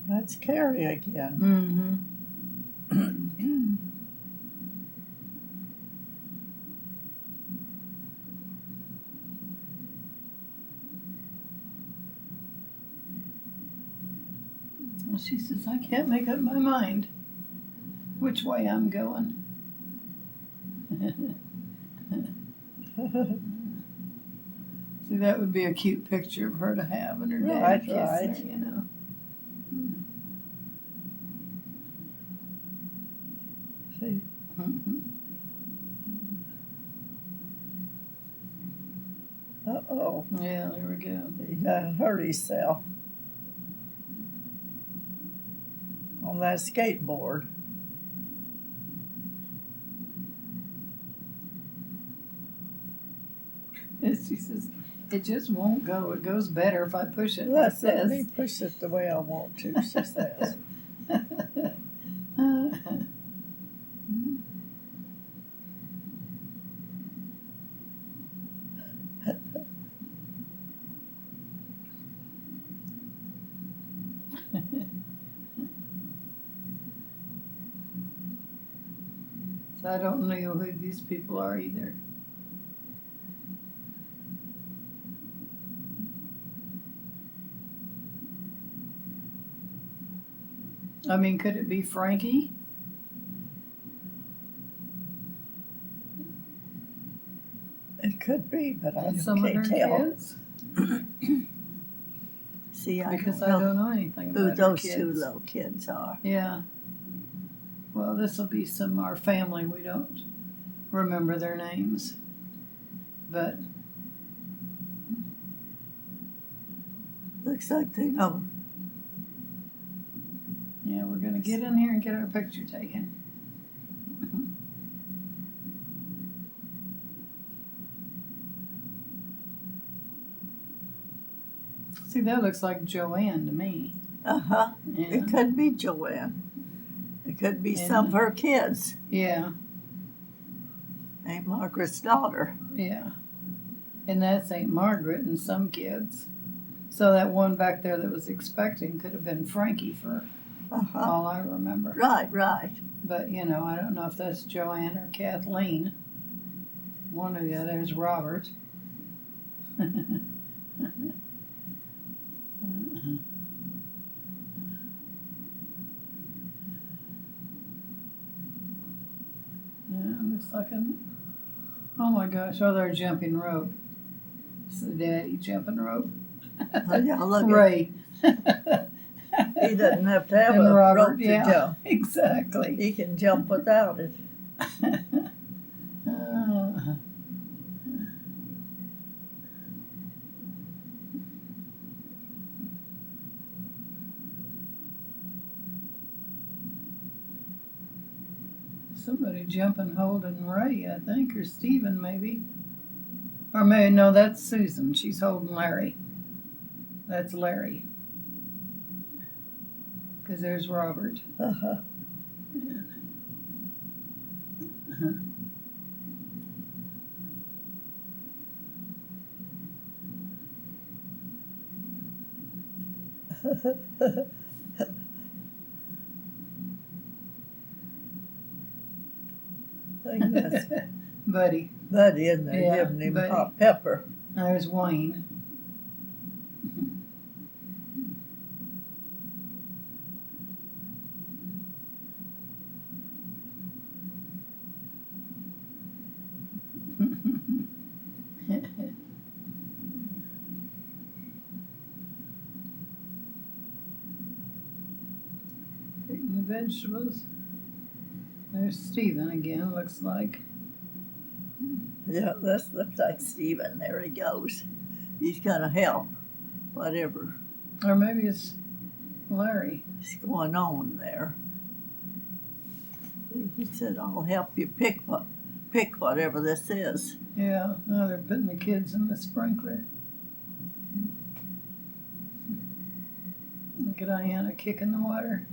That's Carrie again. Mm-hmm. Well, she says, I can't make up my mind which way I'm going. See, that would be a cute picture of her to have and her dad Right, kissing right. her, you know. See, Mm-hmm. uh-oh, Yeah, there we go. he hurt himself on that skateboard. She says, it just won't go. It goes better if I push it like Let's let me this. push it the way I want to, she says. So I don't know who these people are either. I mean, could it be Frankie? It could be, but I And some of her can't tell. kids? See, I Because don't I know don't know anything who about her those two kids. little kids are. Yeah. Well, this will be some of our family. We don't remember their names. But Looks like they know. yeah, we're going to get in here and get our picture taken. See, that looks like Joanne to me. Uh-huh. Yeah. It could be Joanne. It could be Yeah. some of her kids. Yeah, Aunt Margaret's daughter. yeah. And that's Aunt Margaret and some kids. So that one back there that was expecting could have been Frankie for Uh-huh. all I remember. Right, right. But, you know, I don't know if that's Joanne or Kathleen. One or the other is Robert. Yeah, looks like an. Oh my gosh! Oh, they're jumping rope. It's the daddy jumping rope. Oh, yeah, look at Ray. He doesn't have to have And a Robert, rope to yeah. jump. Exactly. He can jump without it. Somebody jumping, holding Ray, I think, or Stephen maybe. Or maybe, no, that's Susan. She's holding Larry. That's Larry. Because there's Robert. Uh-huh. Uh-huh. I think that's Buddy. Buddy in there Yeah, giving him Buddy. hot pepper. There's Wayne. Picking the vegetables. There's Stephen again, looks like. Yeah, that looks like Stephen. There he goes. He's gonna help. Whatever Or maybe it's Larry. is going on there. He said, "I'll help you pick whatever this is." Yeah, now they're putting the kids in the sprinkler. Look at Diana kicking the water.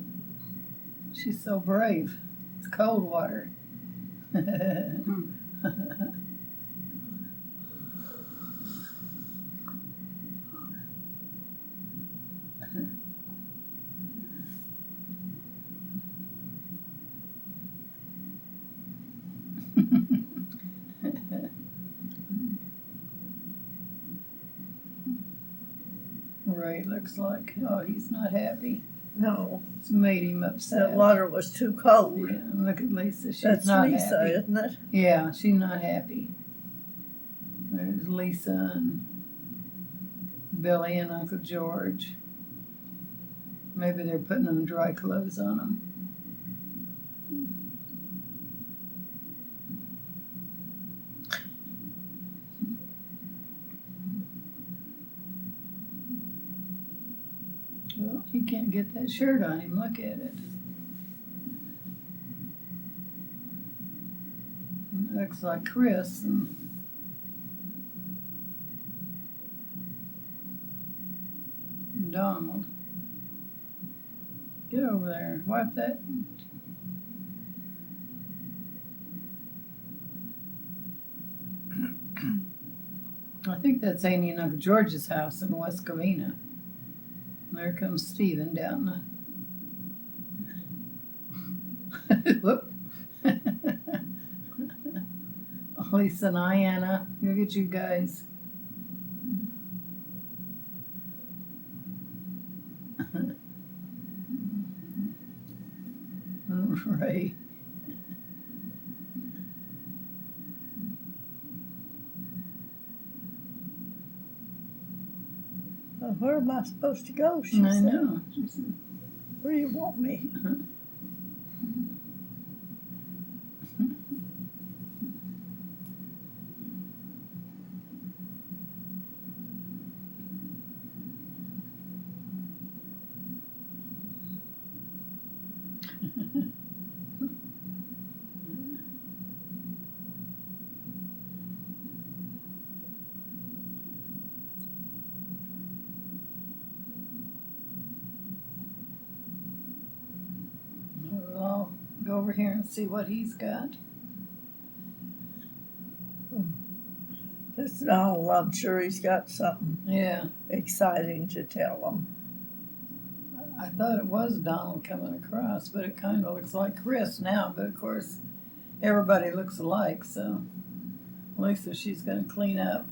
She's so brave. It's cold water. Ray looks like, oh, he's not happy. No, It's made him upset. that water was too cold. Yeah, and look at Lisa. She's That's not Lisa, happy. isn't it? Yeah, she's not happy. There's Lisa and Billy and Uncle George. Maybe they're putting on dry clothes on them. Well, he can't get that shirt on him. Look at it. It looks like Chris and Donald. Get over there. Wipe that. I think that's Annie and Uncle George's house in West Covina. There comes Stephen down the. Whoop. Lisa and Diana. Look at you guys. Right. Well, where am I supposed to go? She I said. know. She said, Where do you want me? Well, I'll go over here and see what he's got. This Donald, I'm sure he's got something Yeah, exciting to tell them. I thought it was Donald coming across, but it kind of looks like Chris now. But of course, everybody looks alike, so Lisa, she's going to clean up.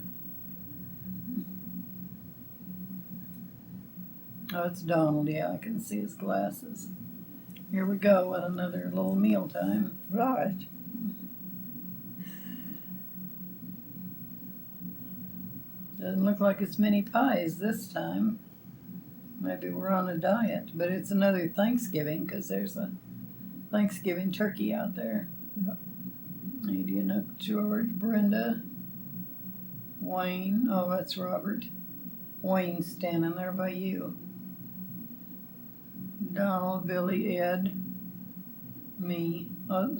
Oh, it's Donald. Yeah, I can see his glasses. Here we go with another little meal time. Right. Doesn't look like it's many pies this time. Maybe we're on a diet, but it's another Thanksgiving because there's a Thanksgiving turkey out there. Lady and Uncle George, Brenda, Wayne. Oh, that's Robert. Wayne's standing there by you. Donald, Billy, Ed, me. Oh,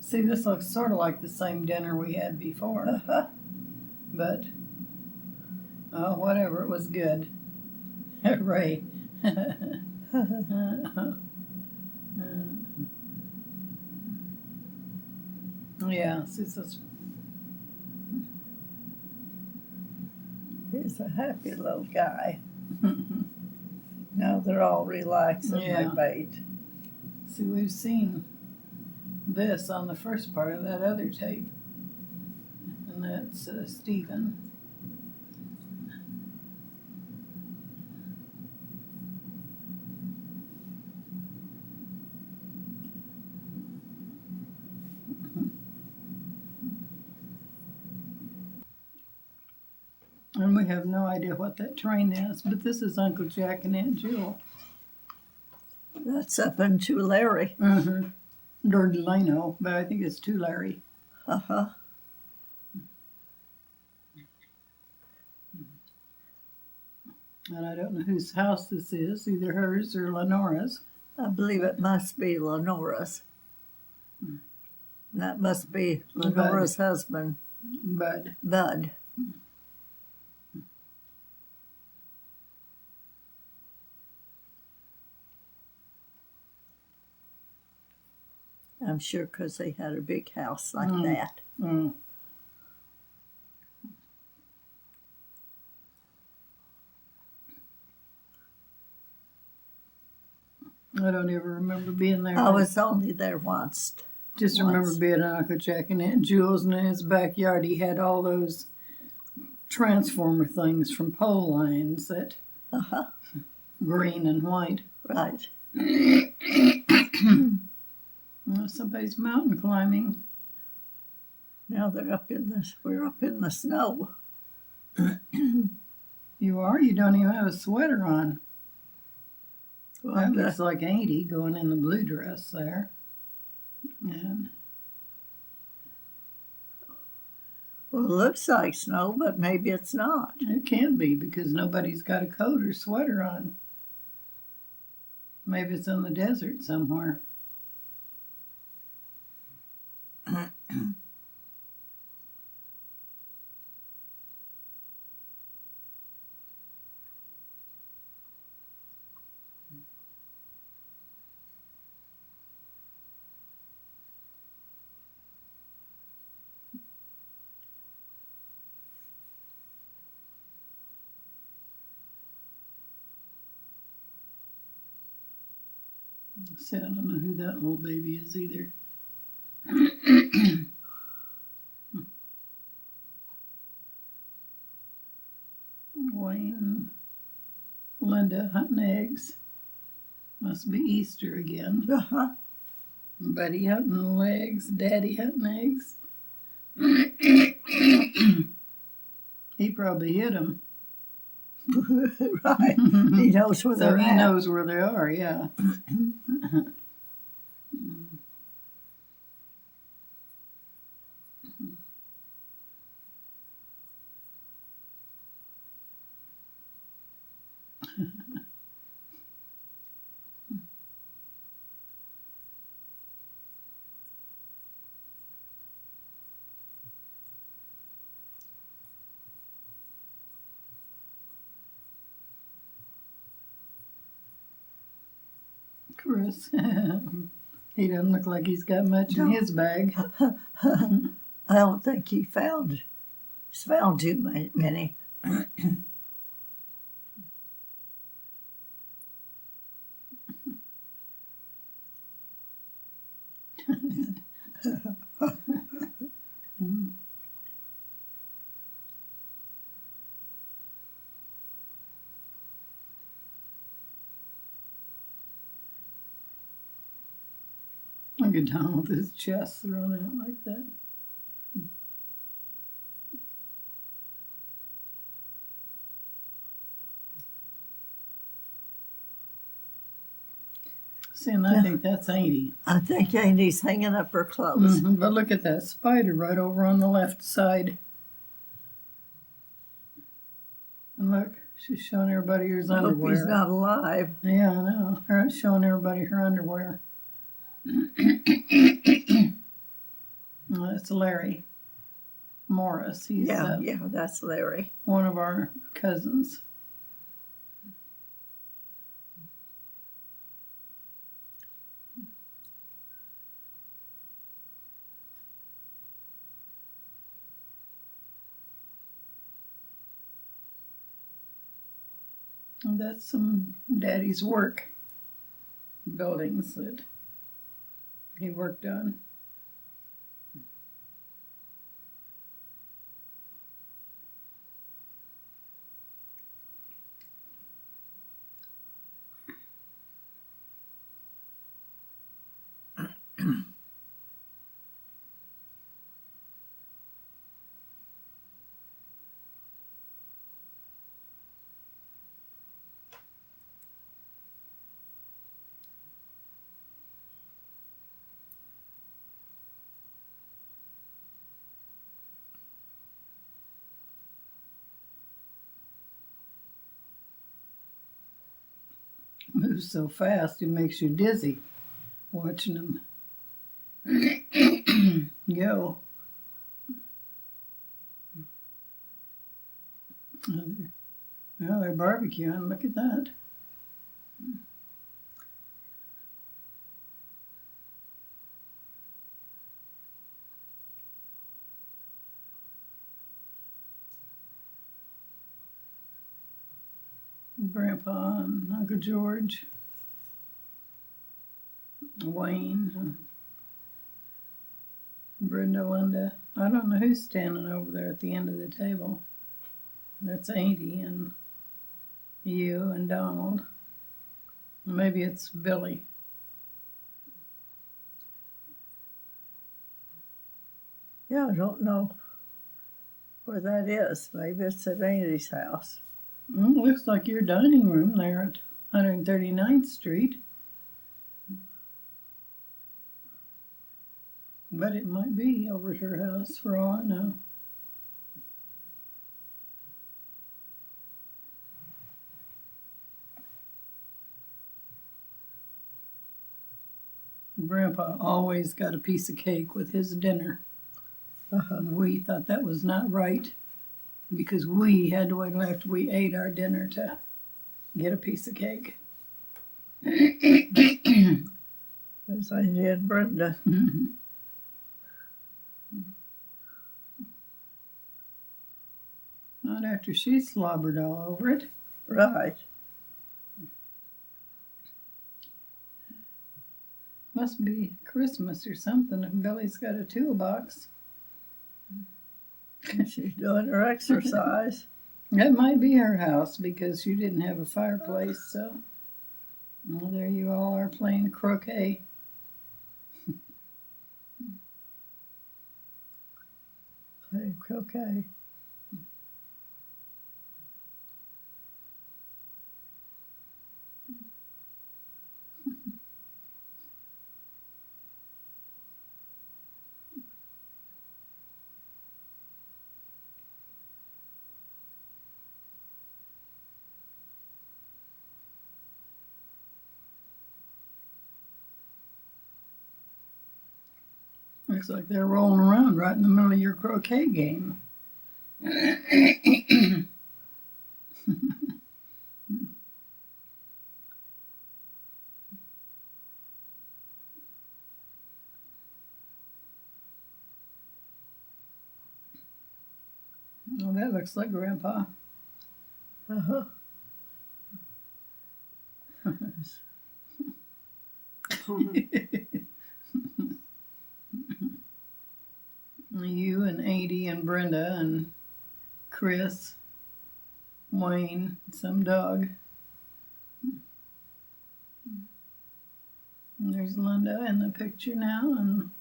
See, this looks sort of like the same dinner we had before, but oh, whatever, it was good. Ray. Yeah, see, this. He's a happy little guy. Now they're all relaxing. Yeah. They mate. See, we've seen this on the first part of that other tape, and that's Stephen. And we have no idea what that train is, but this is Uncle Jack and Aunt Jewel. That's up in Tulare. Mm-hmm. Or Delano, but I think it's Tulare. Uh-huh. And I don't know whose house this is, either hers or Lenora's. I believe it must be Lenora's. That must be Lenora's husband, Bud. Bud. I'm sure because they had a big house like that. Mm. I don't ever remember being there. I was only there once. Just remember being at Uncle Jack and Aunt Jewel's, and in his backyard he had all those transformer things from pole lines that green and white. Right. Well, somebody's mountain climbing. Now we're up in the snow. You are? You don't even have a sweater on. Well, That looks like Auntie going in the blue dress there. And well, it looks like snow, but maybe it's not. it can't be because nobody's got a coat or sweater on. Maybe it's in the desert somewhere. See, I don't know who that little baby is either. Wayne, Linda hunting eggs. Must be Easter again. Buddy hunting legs, Daddy hunting eggs. He probably hit them. Right. He knows where So they're he at. knows where they are, yeah. Chris. He doesn't look like he's got much in his bag. I don't think he's found too many. Look at Don with his chest thrown out like that. See, and I think that's Auntie. I think Auntie's hanging up her clothes. But look at that spider right over on the left side. And look, she's showing everybody her I hope underwear. he's not alive. Yeah, I know. Her showing everybody her underwear. It's Larry Morris. He's Yeah, that's Larry. one of our cousins. And that's some Daddy's work buildings that he worked on. Moves so fast, it makes you dizzy watching him go. Well, they're barbecuing. Look at that. Grandpa and Uncle George, Wayne, Brenda, Linda. I don't know who's standing over there at the end of the table. That's Auntie and you and Donald. Maybe it's Billy. Yeah, I don't know where that is. Maybe it's at Auntie's house. Looks like your dining room there at 139th Street. But it might be over at her house for all I know. Grandpa always got a piece of cake with his dinner. We thought that was not right because we had to wait after we ate our dinner to get a piece of cake. As I did Brenda. Not after she slobbered all over it. Right. Must be Christmas or something if Billy's got a toolbox. She's doing her exercise. That might be her house because you didn't have a fireplace, so well, there you all are playing croquet. Playing croquet. Looks like they're rolling around right in the middle of your croquet game. Well, that looks like Grandpa. Uh-huh. You and Auntie and Brenda and Chris, Wayne, some dog. And there's Linda in the picture now, and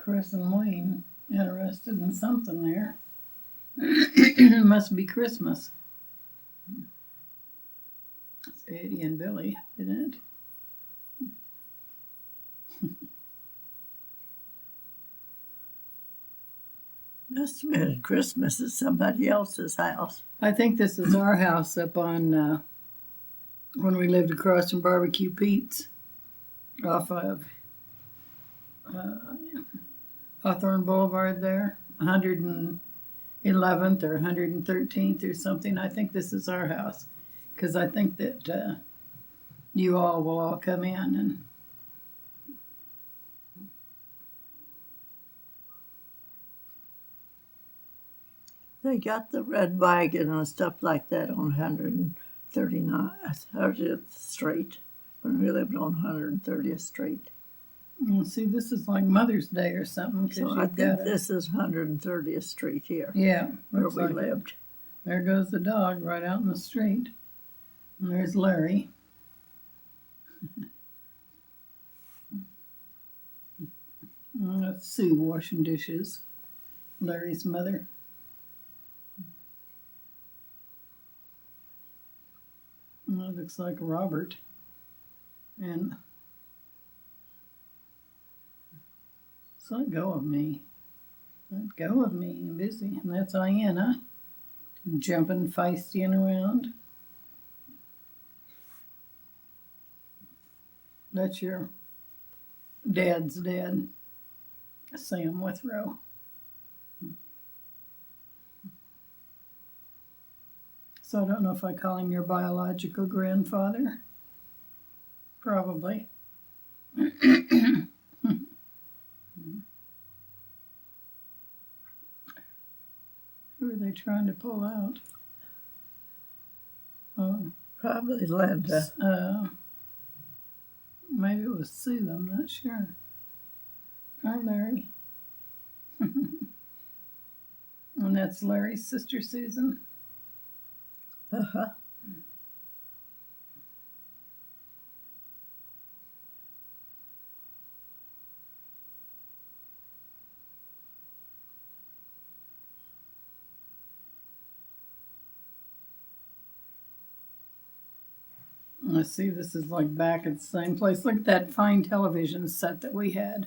Chris and Wayne interested in something there. Must be Christmas. It's Eddie and Billy, isn't it? Must have been Christmas at somebody else's house. I think this is our house up on when we lived across from Barbecue Pete's off of Hawthorne Boulevard there, 111th or 113th or something. I think this is our house because I think that you all will all come in and They got the red wagon and stuff like that on 130th Street when we lived on 130th Street. see, this is like Mother's Day or something. Cause So I think this is 130th Street here, yeah, where looks we like it. lived. There goes the dog right out in the street. And there's Larry. That's Sue washing dishes. Larry's mother. That looks like Robert. And so let go of me. Let go of me. I'm busy. And that's Iana. Jumping feisty and around. That's your dad's dad, Sam Withrow. So I don't know if I call him your biological grandfather. Probably. Who are they trying to pull out? Oh, Probably Linda. maybe it was Sue, I'm not sure. Hi, Larry. And that's Larry's sister, Susan. Uh-huh. Let's see, this is like back at the same place. Look at that fine television set that we had.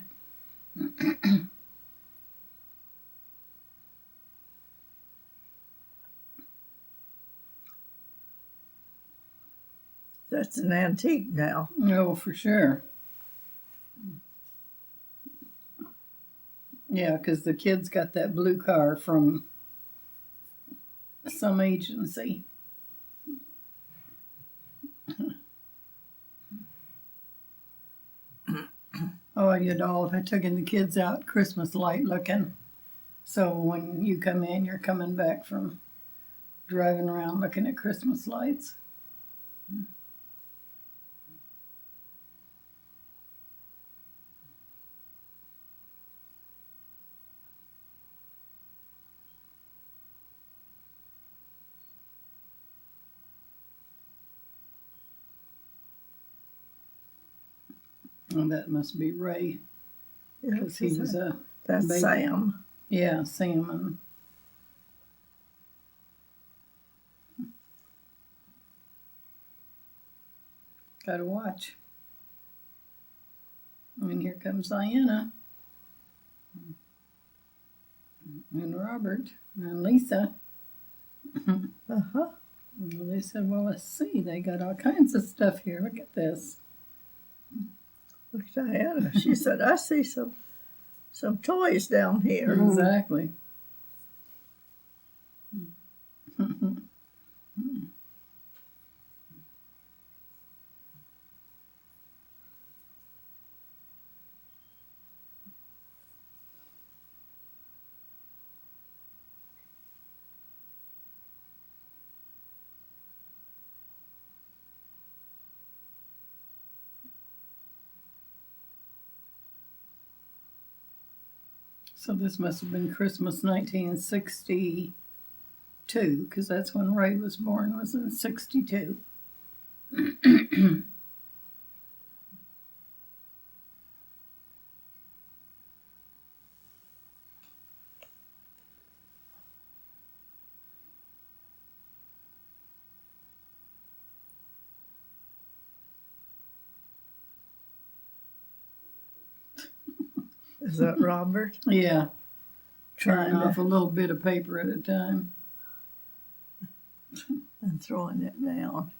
That's an antique now. Oh, for sure. Yeah, because the kids got that blue car from some agency. Oh, I did all. I took in the kids out Christmas light looking. So when you come in, you're coming back from driving around looking at Christmas lights. And that must be Ray, because he was a That's baby. Sam. Yeah, Sam. And gotta watch. And here comes Diana. And Robert. And Lisa. Uh-huh. Well, they said, well, let's see. They got all kinds of stuff here. Look at this. Look at Diana. She said, I see some toys down here. Exactly. So this must have been Christmas 1962, because that's when Ray was born, was in 62. Is that Robert? Yeah, Trying tearing off to, a little bit of paper at a time. and throwing it down.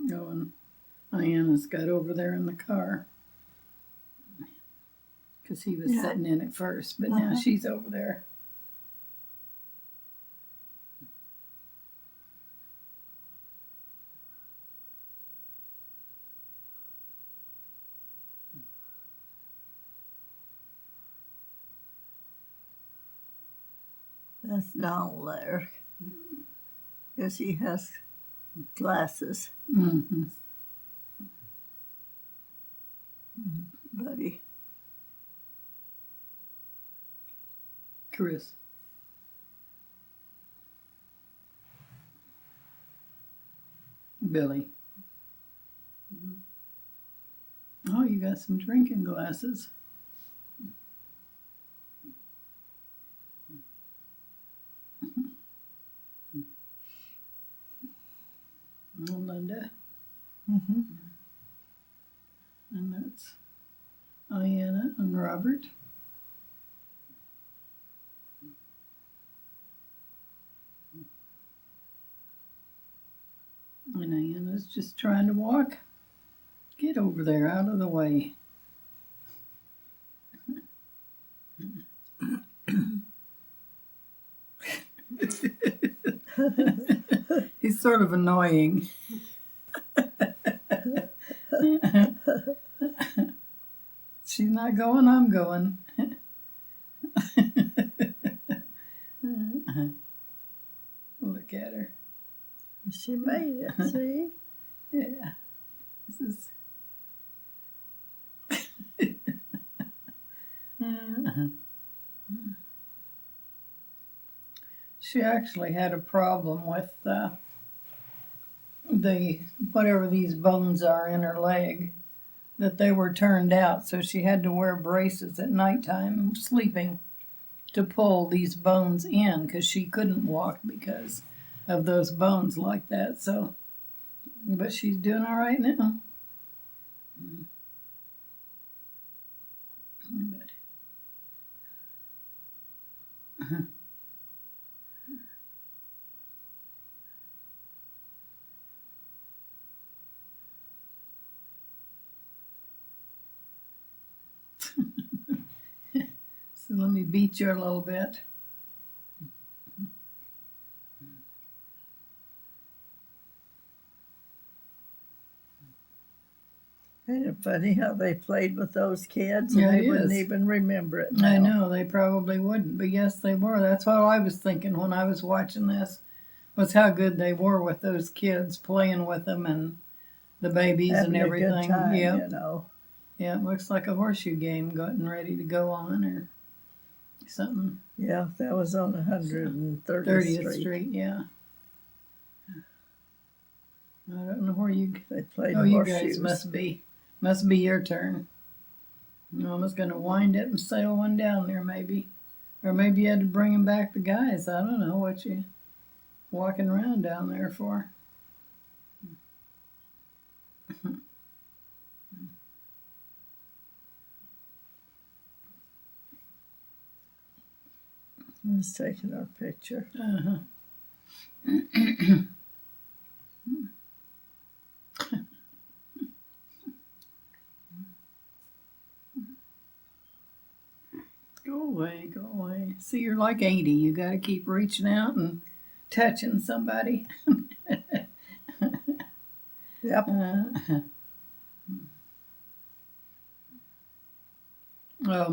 Going. Diana's got over there in the car because he was Yeah. sitting in it first, but now Uh-huh. she's over there. That's Donald there. Because he has glasses, Mm-hmm. buddy. Chris. Billy. Oh, you got some drinking glasses. Linda. Mm-hmm. And that's Diana and Robert. And Diana's just trying to walk. Get over there, out of the way. He's sort of annoying. She's not going, I'm going. Look at her. She made it, see? Yeah. This is. She actually had a problem with the whatever these bones are in her leg, that they were turned out, so she had to wear braces at nighttime sleeping to pull these bones in because she couldn't walk because of those bones like that. So, but she's doing all right now. But, so let me beat you a little bit. Ain't it funny how they played with those kids and Yeah, they it wouldn't is. even remember it now. I know, they probably wouldn't, but yes, they were. That's what I was thinking when I was watching this, was how good they were with those kids, playing with them and the babies Having and a good everything. time, Yeah, you know. yeah, it looks like a horseshoe game getting ready to go on or something. Yeah, that was on 130th 30th Street. Street, yeah. I don't know where you. They played Oh, you horseshoes. guys must be your turn. Mama's gonna wind it and sail one down there, maybe, or maybe you had to bring him back the guys. I don't know what you walking around down there for. Who's taking our picture? Uh-huh. Go away, go away. See, you're like 80. You got to keep reaching out and touching somebody. Yep. Oh,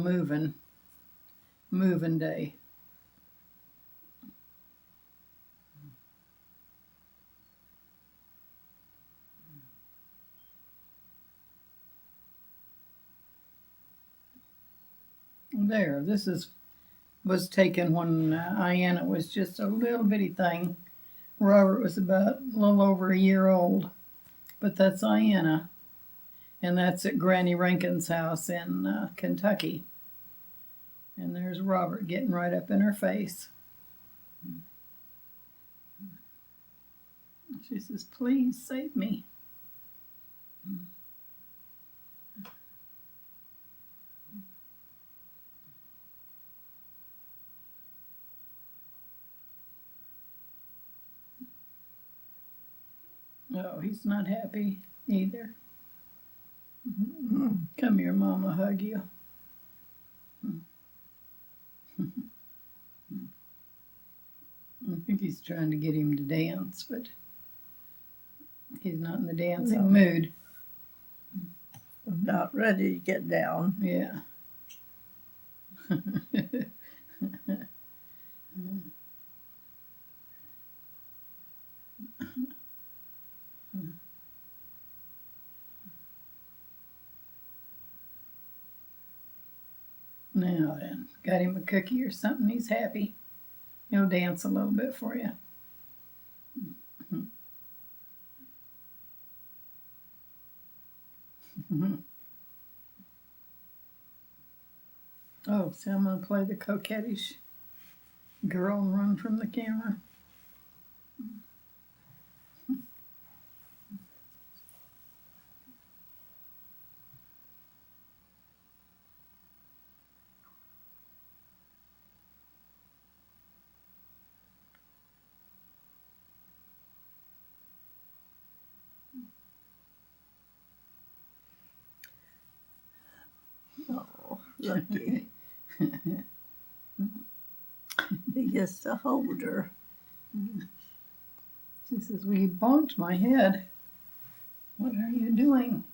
moving day. There, was taken when Iana was just a little bitty thing. Robert was about a little over a year old, but that's Iana, and that's at Granny Rankin's house in Kentucky. And there's Robert getting right up in her face. She says, please save me. No, he's not happy either. Come here, Mom, I'll hug you. I think he's trying to get him to dance, but he's not in the dancing mood. I'm not ready to get down. Yeah. Now then, got him a cookie or something, he's happy. He'll dance a little bit for you. Oh, see, I'm going to play the coquettish girl and run from the camera. Oh, lucky. He gets to hold her. She says, well, you bonked my head. What are you doing?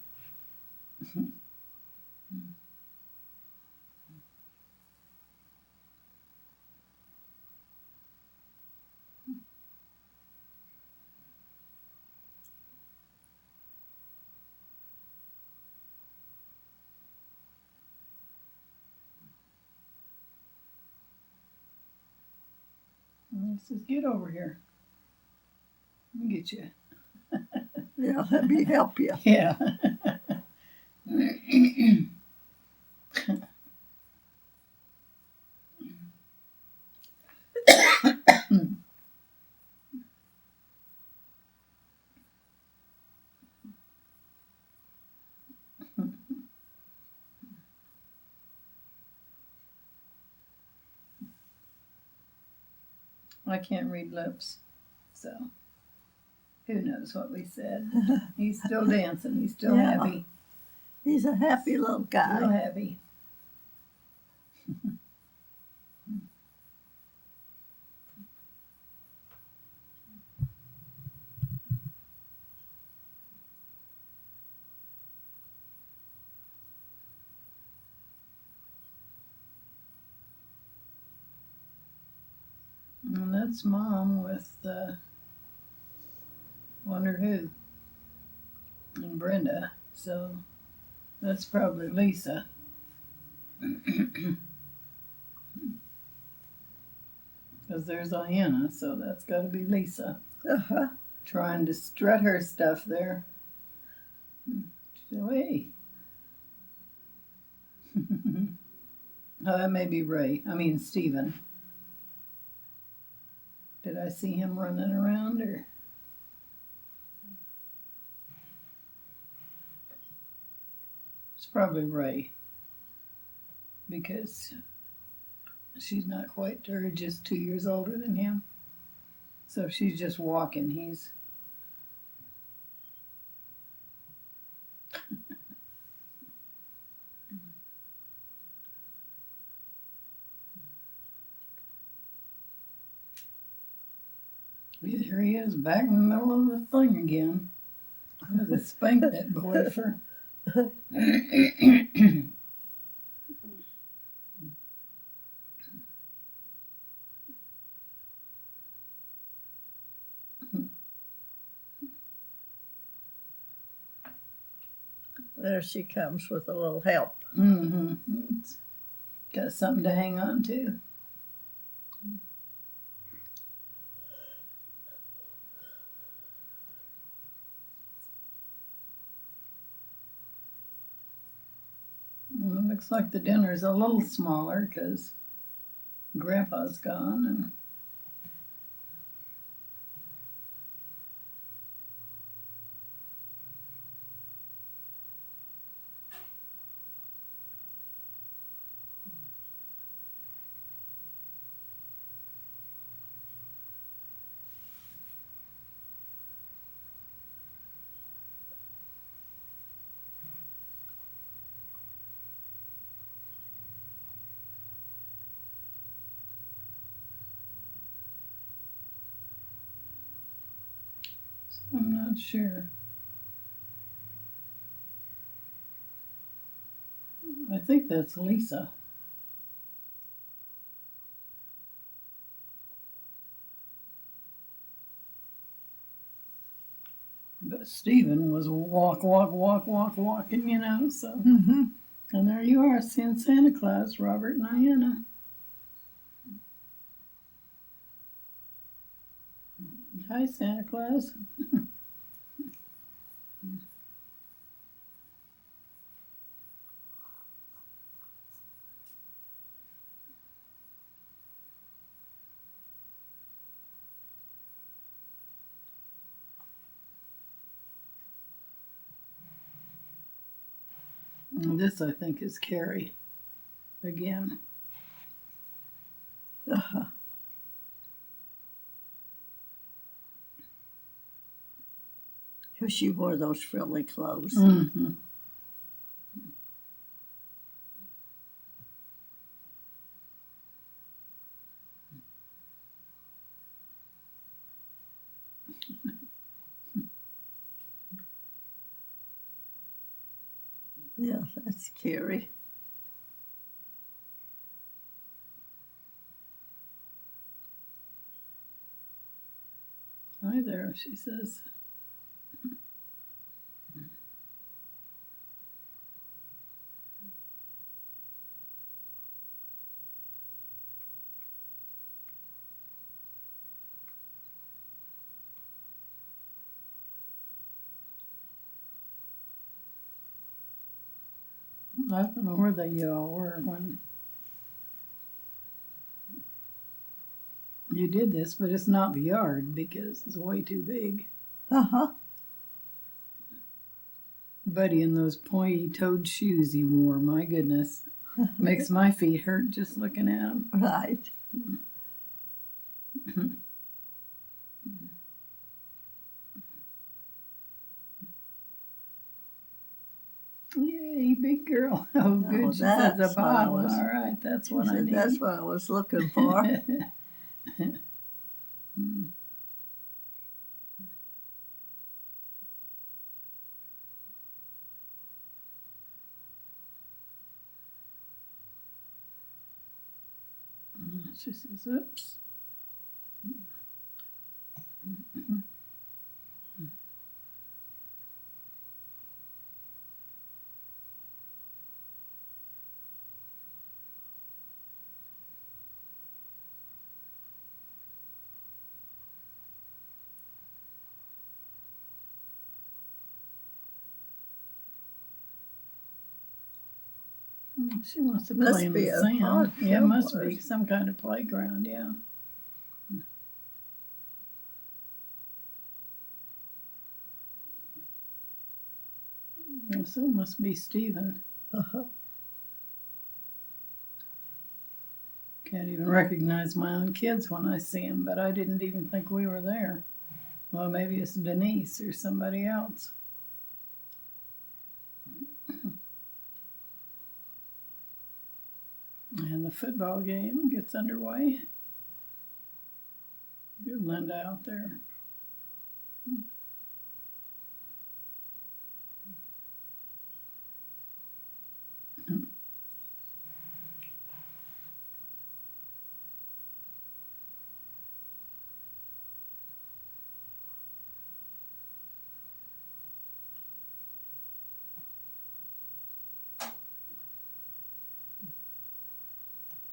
And he says, get over here. Let me get you. Yeah, let me help you. Yeah. I can't read lips, so who knows what we said. He's still dancing. He's still Yeah. happy. He's a happy little Still guy. happy. And that's Mom with Wonder Who and Brenda. So that's probably Lisa. Because there's Ayanna, so that's got to be Lisa. Uh-huh. Trying to strut her stuff there. She said, hey. Oh, that may be Ray. I mean, Stephen. Did I see him running around or? It's probably Ray. Because she's not quite, or just 2 years older than him. So she's just walking. He's. There he is, back in the middle of the thing again. I'm gonna spank that boy for. There she comes with a little help. Mm-hmm. It's got something to hang on to. Well, it looks like the dinner's a little smaller because Grandpa's gone and I'm not sure. I think that's Lisa. But Stephen was walking, you know, so. Mm-hmm. And there you are, seeing Santa Claus, Robert and Diana. Hi, Santa Claus. And this, I think, is Carrie again. Uh-huh. Because she wore those frilly clothes. Mm-hmm. Yeah, that's Carrie. Hi there, she says. I don't know where they all were when you did this, but it's not the yard because it's way too big. Uh-huh. Buddy in those pointy-toed shoes he wore, my goodness. Makes my feet hurt just looking at them. Right. Yay, big girl. Oh, good. She says a that's what I bottle. was- All right, that's She what I said, need. that's what I was looking for. She says, oops. She wants to Must play in be the a sand. park Yeah, it must somewhere. be some kind of playground, yeah. And so it must be Stephen. Uh-huh. Can't even recognize my own kids when I see them, but I didn't even think we were there. Well, maybe it's Denise or somebody else. And the football game gets underway. Good Linda out there.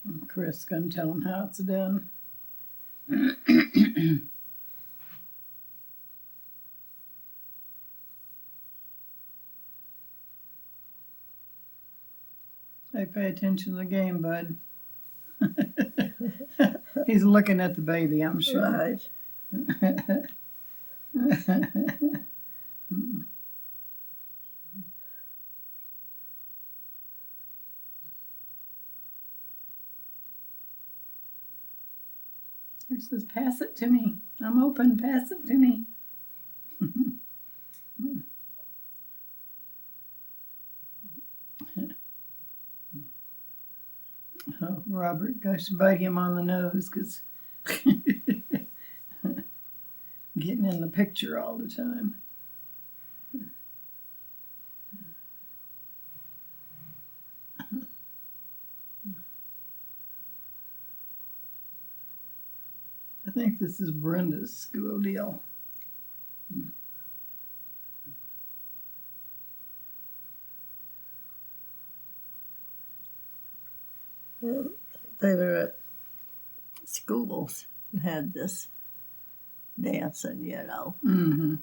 And Chris gonna tell them how it's done. Hey, pay attention to the game, bud. He's looking at the baby, I'm sure. Right. He says, pass it to me. I'm open, pass it to me. Oh, Robert, gosh, bite him on the nose because getting in the picture all the time. I think this is Brenda's school deal. They were at schools and had this dancing, you know. Mm-hmm.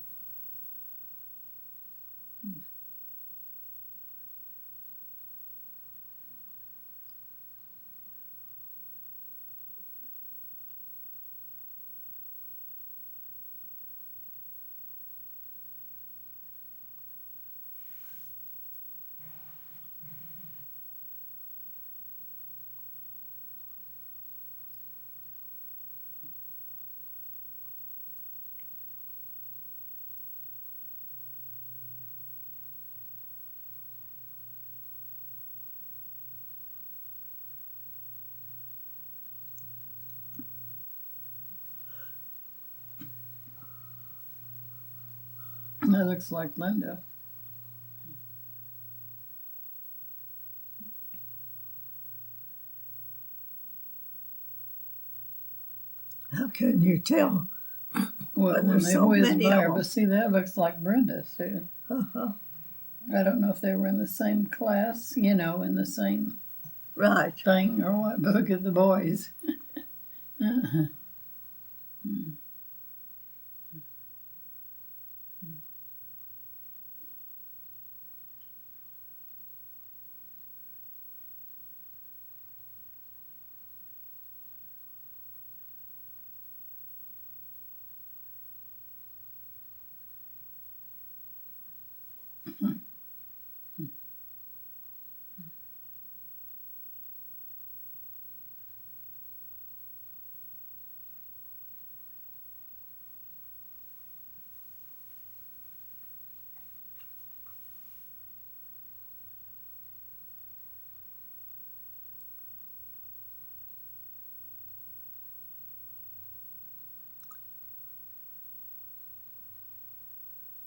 That looks like Linda. How can you tell? Well, But when there's they so whiz many by of her, them. but see, that looks like Brenda too. Uh-huh. I don't know if they were in the same class, you know, in the same Right. thing or what. But look at the boys.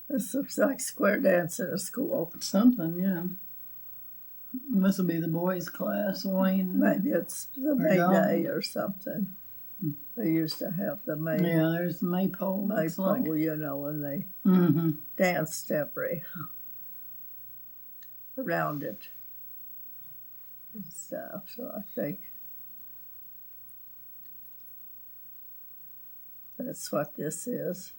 This looks like square dance in a school. Something, yeah. This will be the boys' class. Wayne. Maybe it's the May Day or something. They used to have the May Yeah, there's the maypole. Looks like. you know, and they Mm-hmm. danced around it and stuff. So I think that's what this is.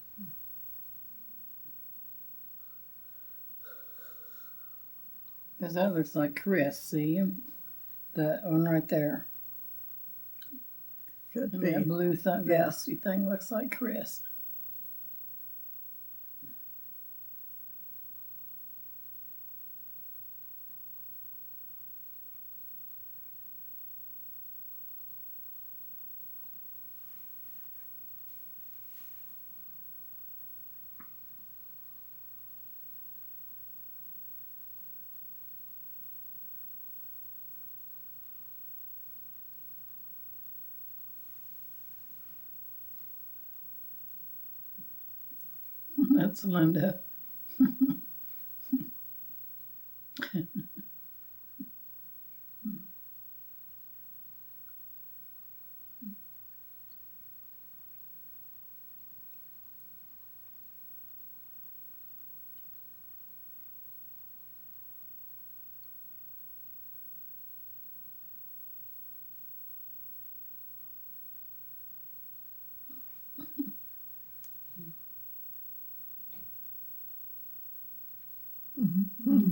Because that looks like Chris. See, that one right there. Could And be. that blue vesty thing looks like Chris. That's Linda.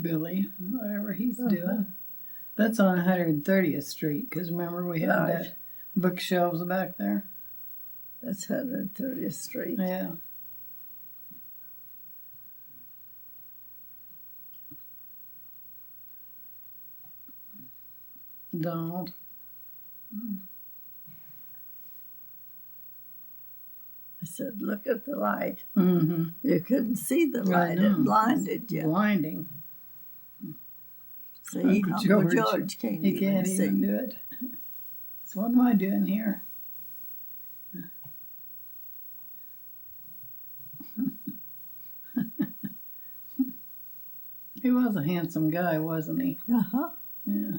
Billy, whatever he's doing. That's on 130th Street, because remember we had that bookshelves back there? That's 130th Street. Yeah. Donald. I said, look at the light. Mm-hmm. You couldn't see the light. It blinded you. Blinding. See, Uncle George can't He even can't see. even do it. So what am I doing here? He was a handsome guy, wasn't he? Uh-huh. Yeah.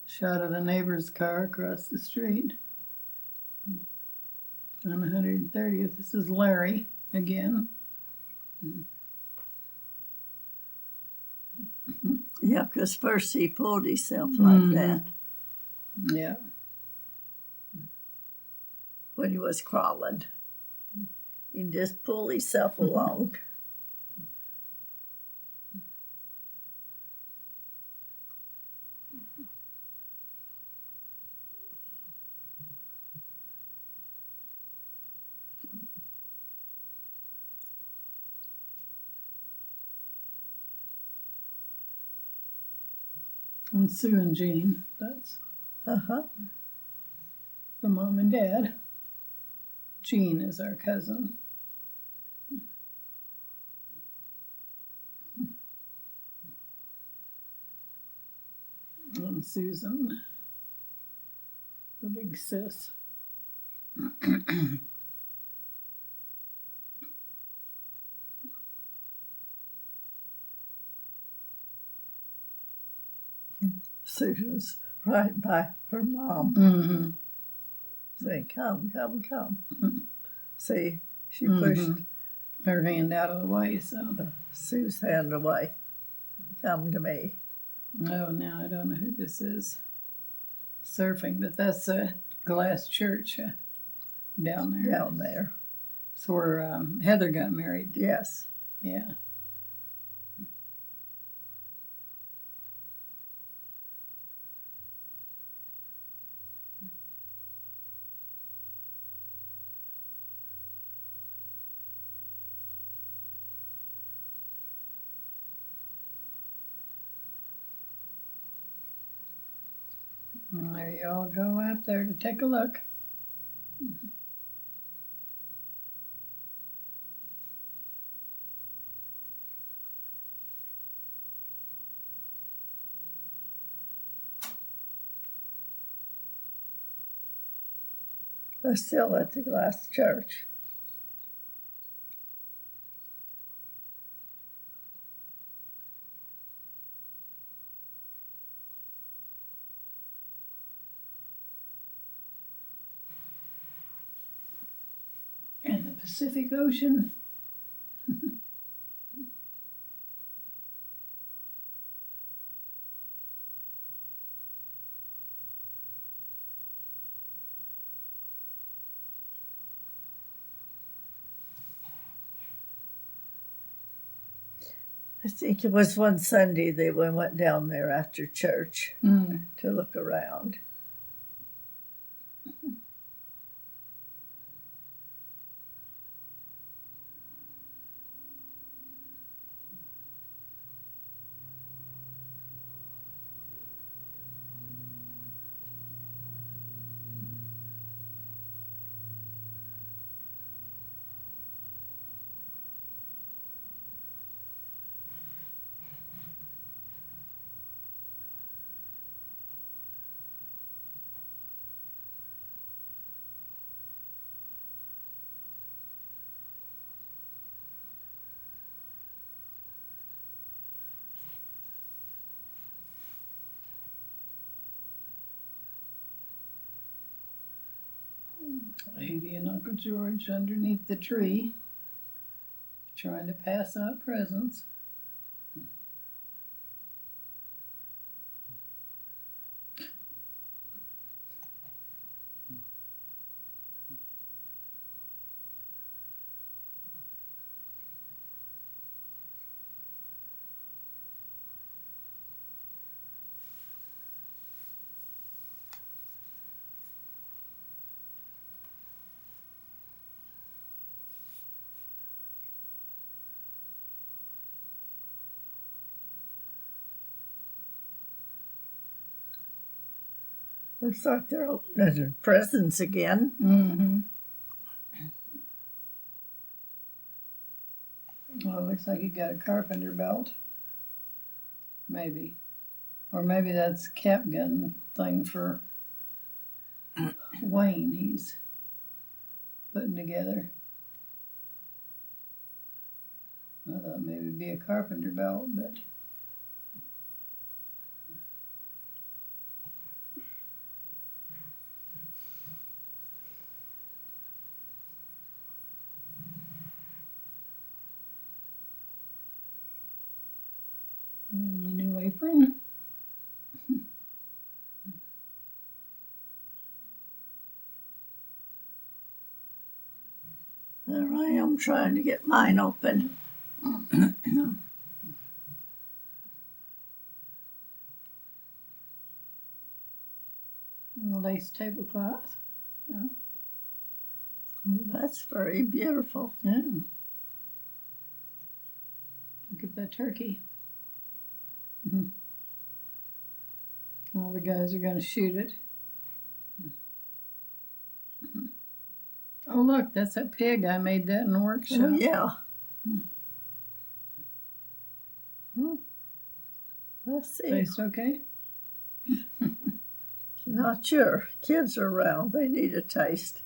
Shot at a neighbor's car across the street on 130th. This is Larry again. Yeah, because first he pulled himself like that Yeah. when he was crawling. He just pulled himself along. And Sue and Jean. That's Uh-huh. the mom and dad. Jean is our cousin. And Susan, the big sis. Susan's right by her mom, Mm-hmm. saying, come, come, come. See, she Mhm. pushed Her hand out of the way, so. Sue's hand away. Come to me. Oh, now I don't know who this is surfing, but that's a glass church down there. Down there. It's where Heather got married. Yes. Yeah. And there you all go out there to take a look. They're still at the glass church. And the Pacific Ocean. I think it was one Sunday they went down there after church Mm. to look around. Lady and Uncle George underneath the tree, trying to pass out presents. Looks like they're opening presents again. Mm-hmm. Well, it looks like he got a carpenter belt. Maybe. Or maybe that's cap gun thing for Wayne he's putting together. I thought maybe it'd be a carpenter belt, but my new apron. There I am trying to get mine open. A lace tablecloth. That's very beautiful. Yeah. Look at that turkey. All the guys are going to shoot it. Oh, look, that's that pig. I made that in the workshop. Oh, yeah. Let's see. Tastes okay? Not sure. Kids are around. They need a taste.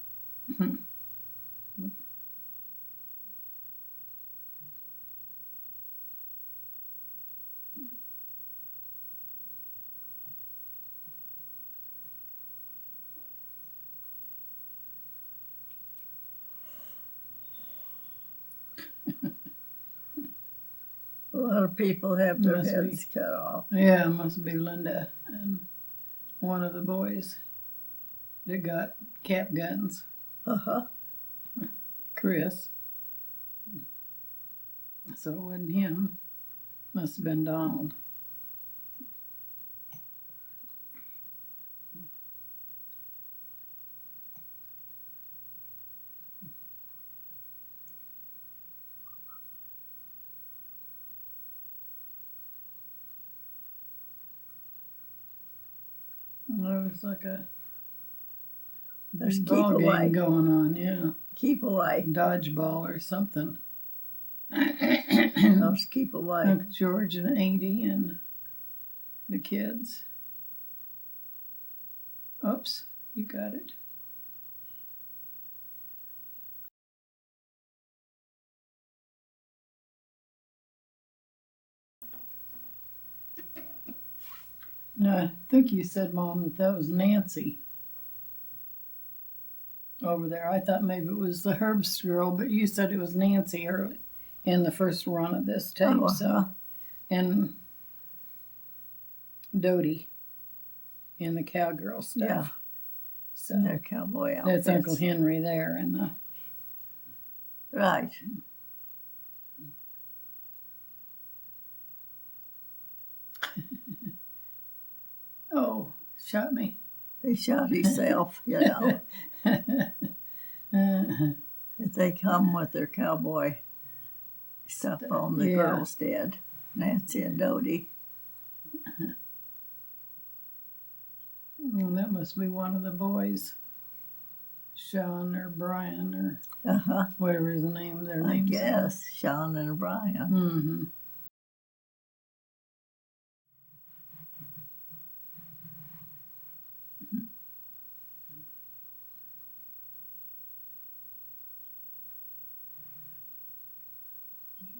A lot of people have their Must be. heads cut off. Yeah, it must be Linda and one of the boys that got cap guns. Uh-huh. Chris. So it wasn't him. Must have been Donald. Well, it was like a There's big keep ball away. game going on, yeah. Keep away. Dodgeball or something. Those keep away. Uncle George and Andy and the kids. Oops, you got it. No, I think you said, Mom, that was Nancy over there. I thought maybe it was the Herbst girl, but you said it was Nancy early in the first run of this tape. Oh, So, and Dodie in the cowgirl stuff. Yeah. So Their cowboy outfits. that's Uncle Henry there, and the Right. oh, shot me. He shot himself, you know. If they come with their cowboy stuff on, the Yeah. girls did. Nancy and Dodie. That must be one of the boys, Sean or Brian or Uh-huh. whatever his name. Their I names. guess. Sean and Brian. Mm-hmm.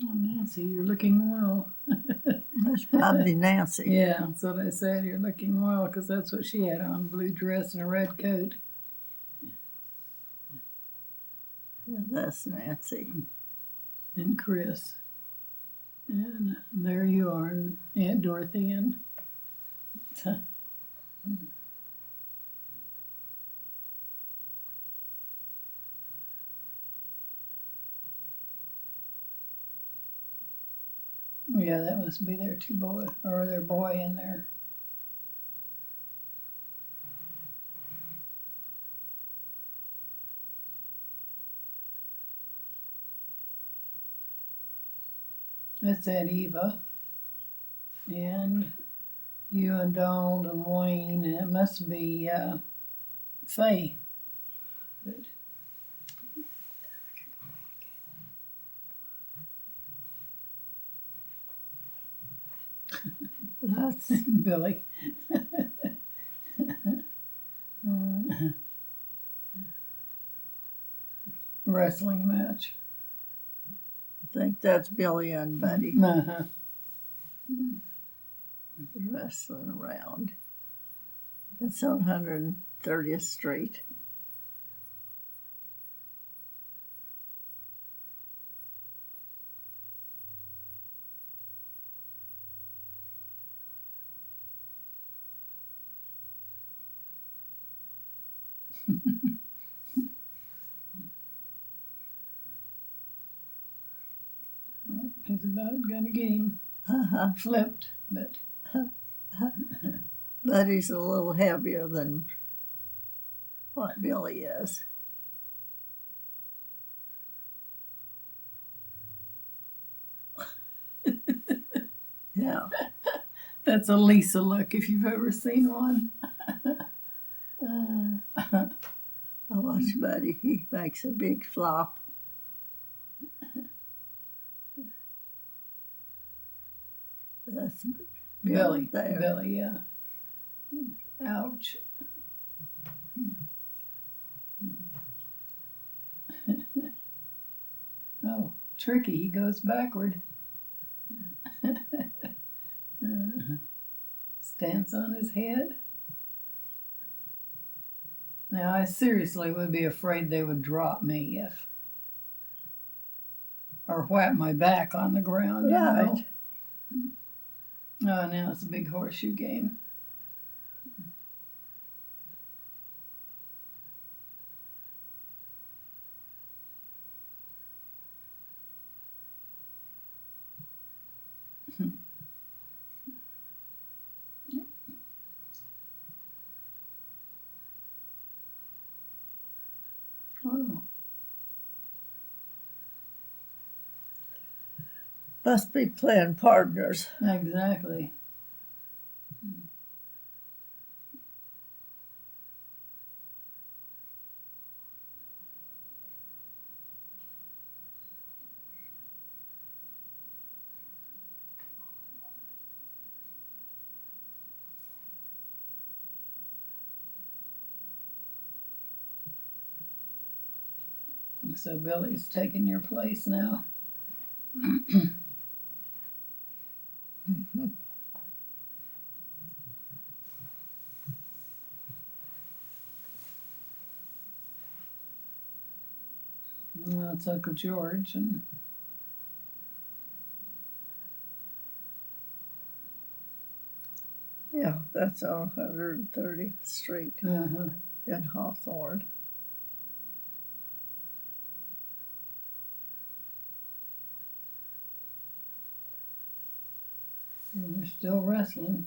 Oh, Nancy, you're looking well. That's probably Nancy. Yeah, that's what I said. You're looking well because that's what she had on, blue dress and a red coat. Yeah, that's Nancy. And Chris. And there you are, and Aunt Dorothy and yeah, that must be their two boy or their boy in there. That's Aunt Eva. And you and Donald and Wayne, and it must be Faye. But That's Billy. Wrestling match. I think that's Billy and Buddy Uh-huh. wrestling around. It's on 130th Street. He's about gonna get him Uh-huh. flipped, but Buddy's a little heavier than what Billy is. Yeah, that's a Lisa look if you've ever seen one. I watch Buddy. He makes a big flop. That's Billy, there. Billy, yeah. Ouch. Oh, tricky. He goes backward. Stands on his head. Now, I seriously would be afraid they would drop me if, or whap my back on the ground, you know. Right. Oh, now it's a big horseshoe game. Oh, Must be playing partners. exactly. So Billy's taking your place now. Well, it's Uncle George, and Yeah, that's on 130th Street uh-huh. in Hawthorne. And they're still wrestling.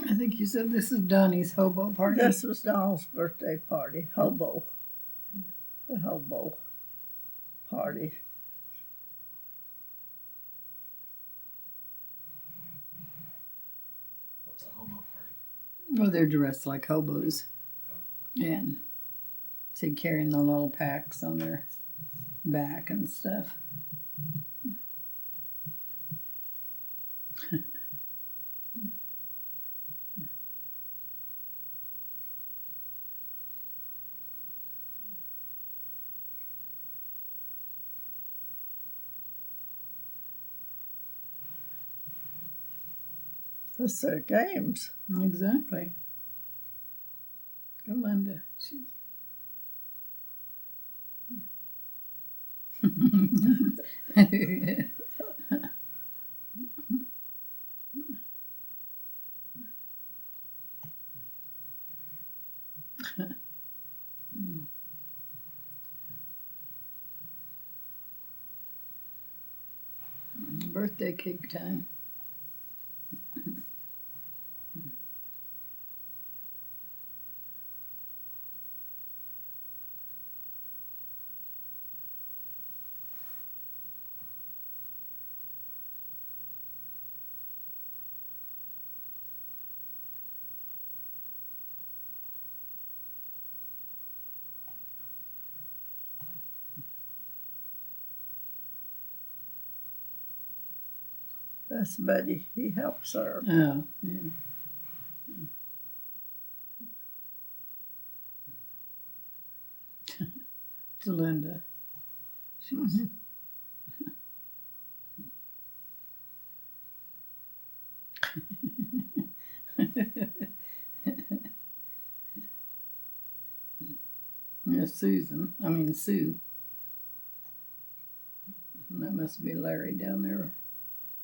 I think you said this is Donnie's hobo party. This was Donald's birthday party. Hobo. The hobo party. What's a hobo party? Well, they're dressed like hobos. And so carrying the little packs on their back and stuff. That's their games. Exactly. Go, Linda. Birthday cake time. That's Buddy. He helps her. Oh, yeah. To Linda. She's yeah, Susan. I mean Sue. That must be Larry down there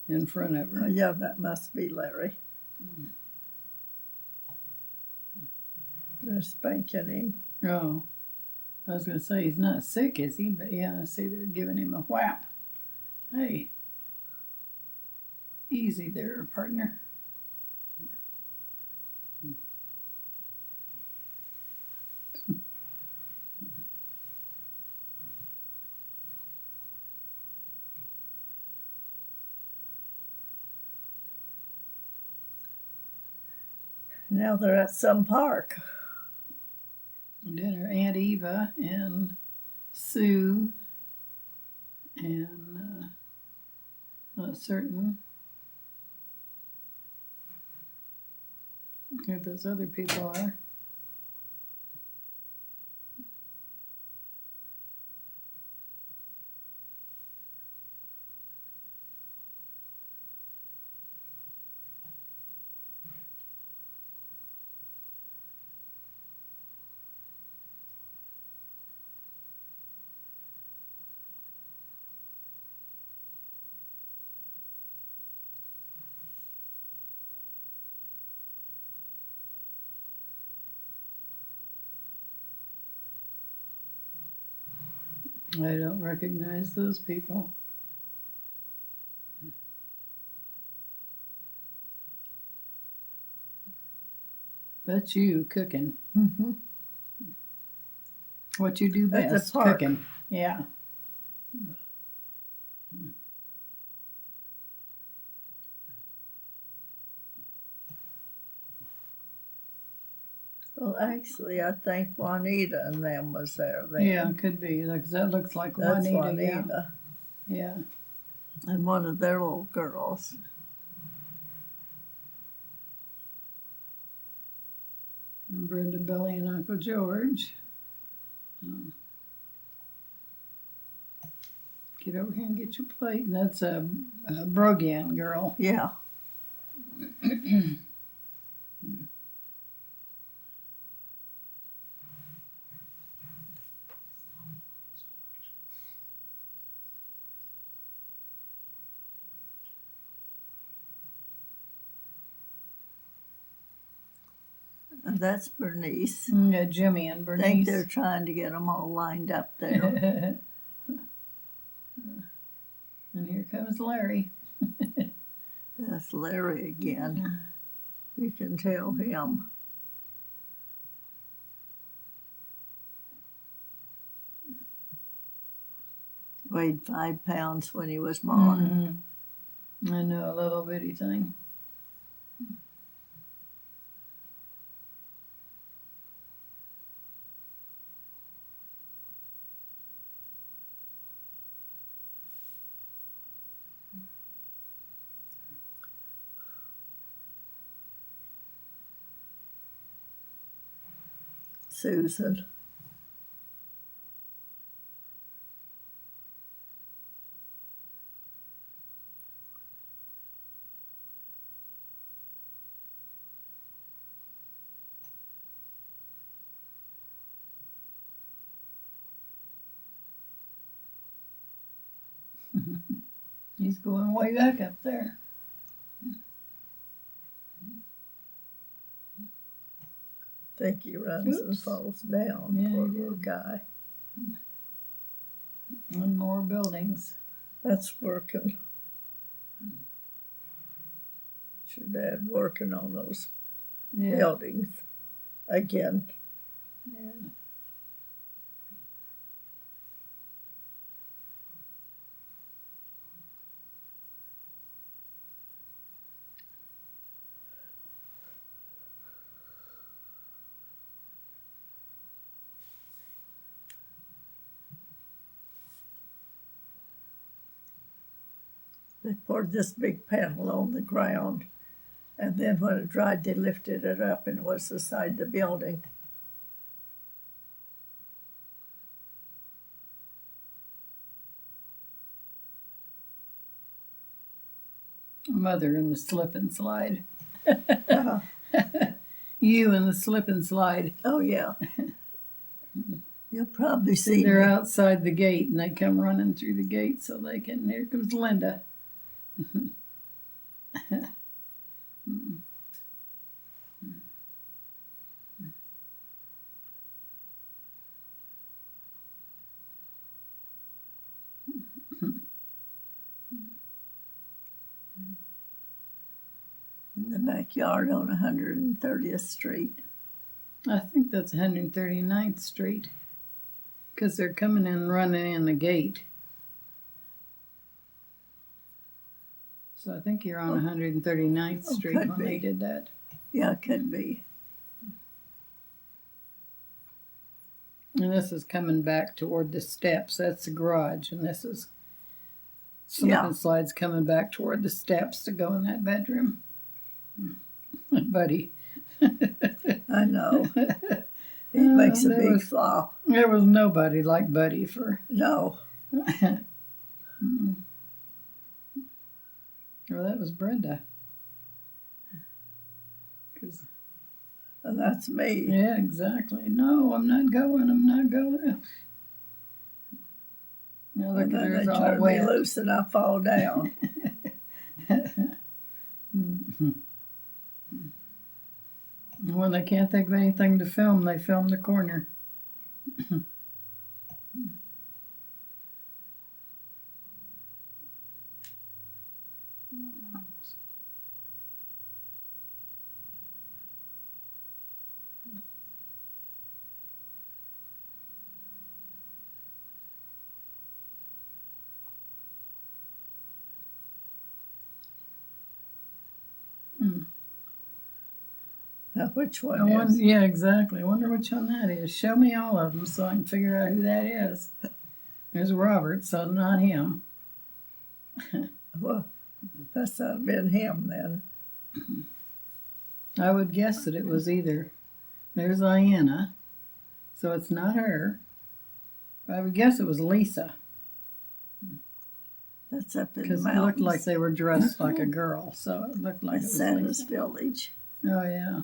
in front of her. Yeah, that must be Larry. They're spanking him. Oh, I was gonna say he's not sick, is he? But yeah, I see they're giving him a whap. Hey, easy there, partner. Now they're at some park. Dinner, Aunt Eva and Sue and not certain who those other people are. I don't recognize those people. That's you cooking. Mm-hmm. What you do At the best, park. cooking. Yeah. Well, actually, I think Juanita and them was there then. Yeah, could be. Because that looks like That's Juanita. Yeah. Juanita. Yeah. And one of their little girls. And Brenda, Billy, and Uncle George. Get over here and get your plate. And that's a Brogan girl. Yeah. And that's Bernice. Yeah, Jimmy and I think they're Bernice. trying to get them all lined up there. And here comes Larry. That's Larry again. You can tell him. Weighed 5 pounds when he was born. I know, a little bitty thing. Susan. He's going way back up there. I think he runs and Oops. falls down. Yeah, Poor he little did. guy. And more buildings. That's working. It's your dad working on those Yeah. buildings again. Yeah. They poured this big panel on the ground, and then when it dried, they lifted it up, and it was the side of the building. Mother in the slip and slide. Uh, You in the slip and slide. oh, yeah. You'll probably see They're me. outside the gate and they come running through the gate so they can. Here comes Linda. In the backyard on 130th Street. I think that's 139th Street because they're coming in and running in the gate. So I think you're on 139th Street could when be. they did that. Yeah, it could be. And this is coming back toward the steps. That's the garage. And this is slip Yeah. and slides coming back toward the steps to go in that bedroom. Buddy. I know. It makes a there big was- flop. There was nobody like Buddy for. No. Well, that was Brenda. 'Cause- And that's me. yeah, exactly. No, I'm not going. I'm not going. Now look And at then her, they it's all turn me wet. loose and I fall down. When they can't think of anything to film, they film the corner. Now, which I one wonder, is? yeah, exactly. I wonder which one that is. Show me all of them so I can figure out who that is. There's Robert, so not him. Well, that's not been him then. I would guess that it was either. There's Diana, so it's not her. I would guess it was Lisa That's up in the because it mountains. looked like they were dressed like a girl, so it looked like it was Santa's Lisa. Village. Oh yeah.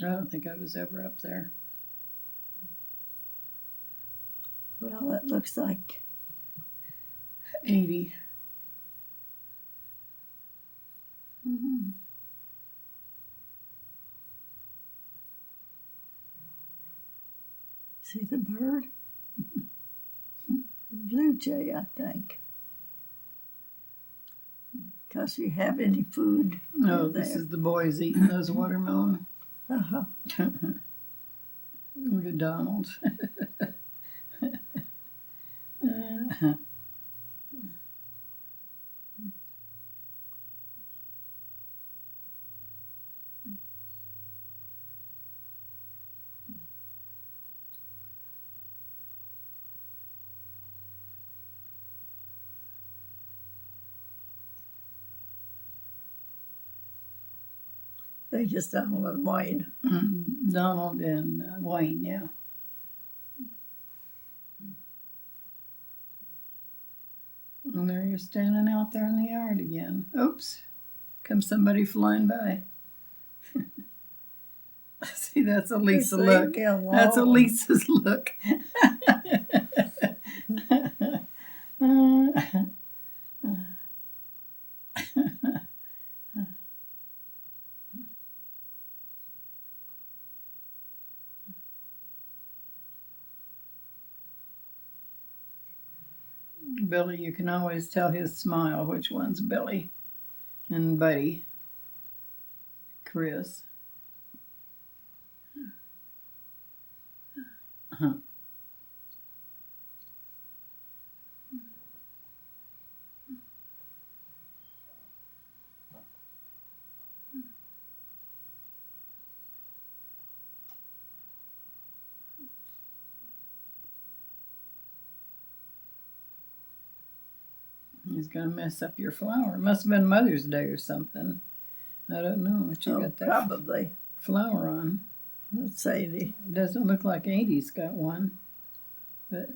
I don't think I was ever up there. Well, it looks like 80. see the bird? Blue jay, I think. Because you have any food. Oh, there. this is the boys eating those watermelon. Uh-huh. Look at Donald. They just Donald and Wayne. Donald and Wayne, yeah. And there you're standing out there in the yard again. Oops. Comes somebody flying by. See, that's a Lisa Just look. leave me That's a alone. Lisa's look. Billy, you can always tell his smile which one's Billy. And Buddy. Chris. He's gonna mess up your flower. Must have been Mother's Day or something. I don't know what you got that Probably. flower on. Let's say It doesn't look like 80's got one, but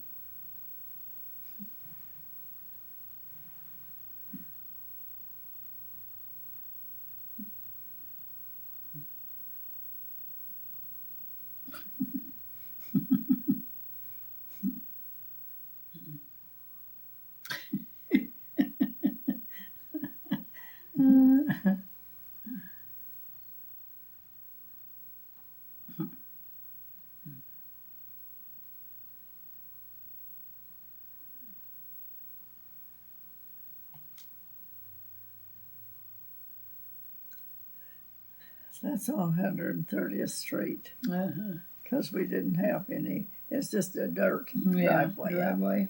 that's on 130th Street uh-huh. because we didn't have any. It's just a dirt driveway. Driveway.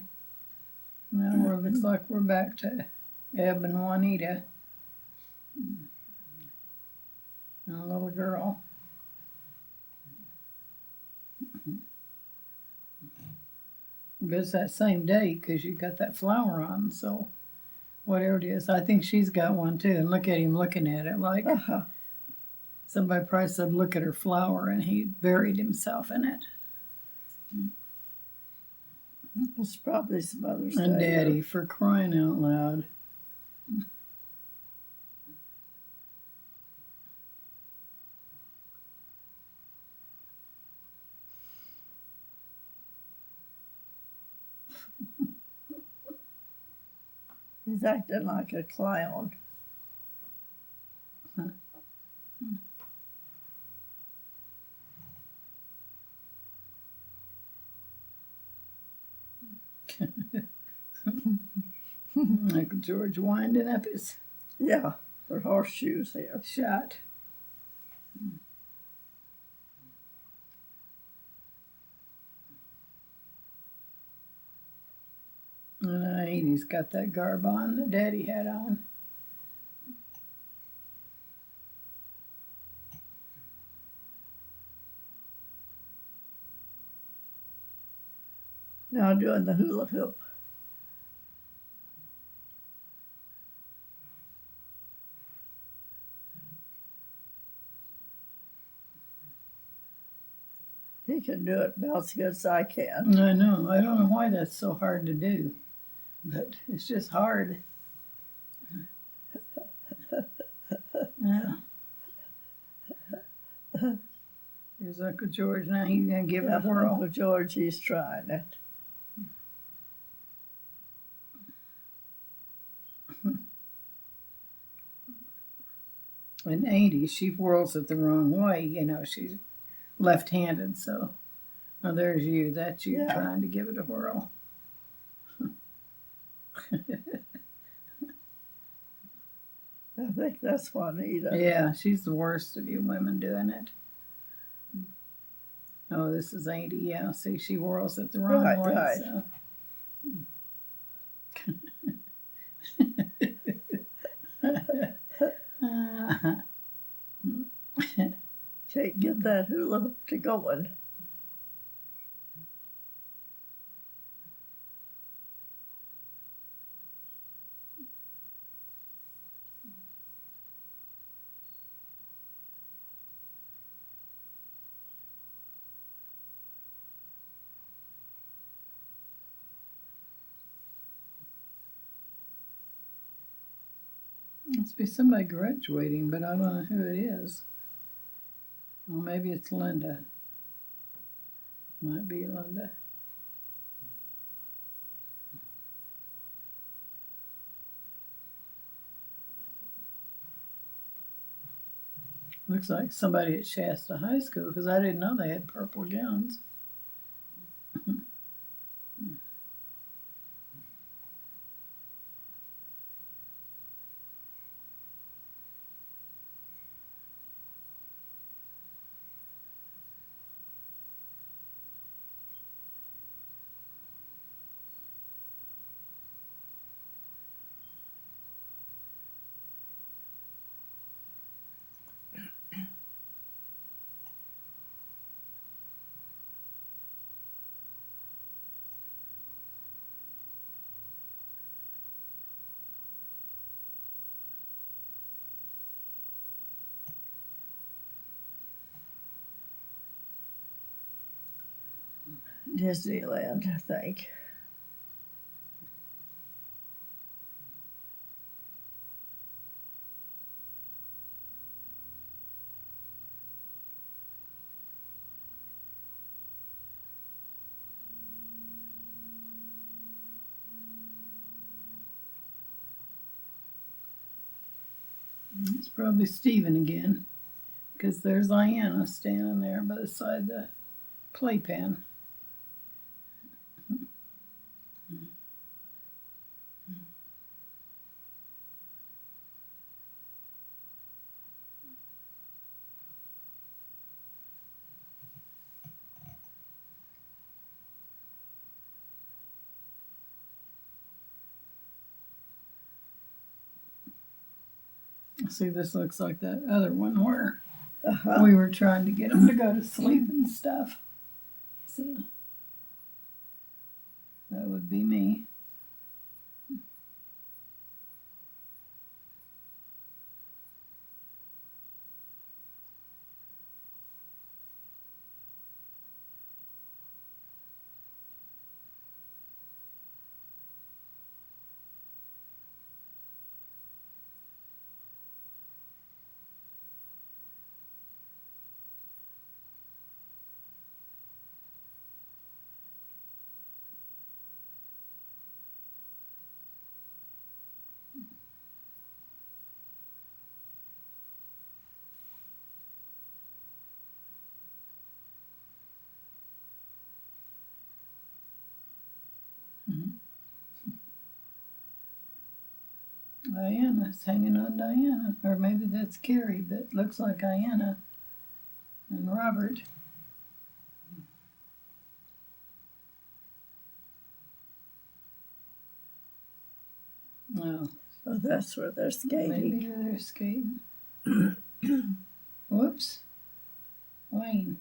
Now it looks like we're back to Eb and Juanita and a little girl. But it's that same day because you got that flower on, so whatever it is, I think she's got one too. And look at him looking at it like somebody probably said, "Look at her flower," and he buried himself in it. It's probably his Mother's And Day. Daddy, for crying out loud. He's acting like a clown. Uncle George winding up his Yeah, for horseshoes here. shot. And he's got that garb on that Daddy had on. Now doing the hula hoop. He can do it about as good as I can. I know. I don't know why that's so hard to do, but it's just hard. Yeah. Here's Uncle George. Now he's gonna give it a whirl. Uncle George, he's trying it. And 80, she whirls it the wrong way. You know, she's left-handed, so. Oh, there's you. That's you Yeah. trying to give it a whirl. I think that's Juanita. Yeah, she's the worst of you women doing it. Oh, this is 80. Yeah, see, she whirls it the wrong way. Right. So. Can't get that hula hoop to going. Must be somebody graduating, but I don't know who it is. Well, maybe it's Linda. Might be Linda. Looks like somebody at Shasta High School because I didn't know they had purple gowns. Disneyland, I think. It's probably Stephen again, because there's Diana standing there beside the playpen. See, this looks like that other one where we were trying to get him to go to sleep and stuff. So that would be me. Diana's hanging on Diana. Or maybe that's Carrie that looks like Diana. And Robert. Oh, Oh, that's where they're skating. maybe they're skating. Whoops. Wayne.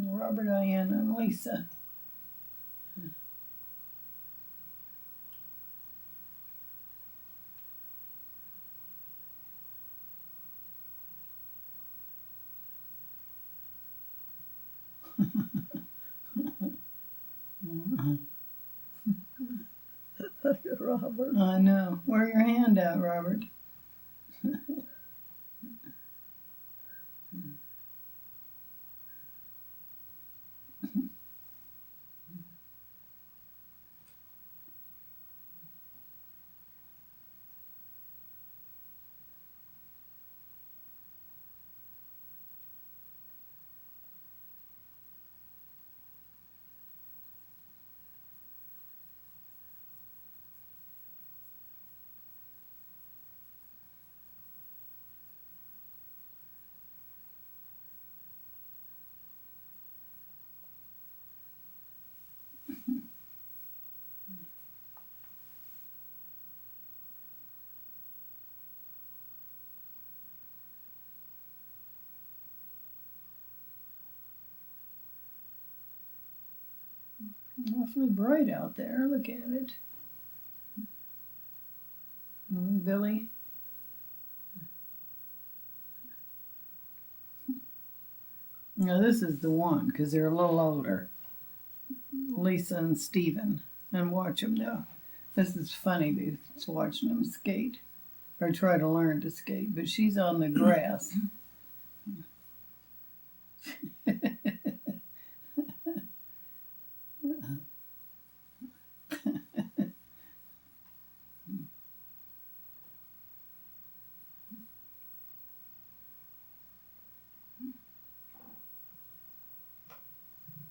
Robert, Diana, and Lisa. Robert. I know. Wear your hand out, Robert. Awfully bright out there. Look at it. Billy. Now this is the one because they're a little older. Lisa and Stephen. And watch them now. This is funny. It's watching them skate or try to learn to skate. But she's on the grass.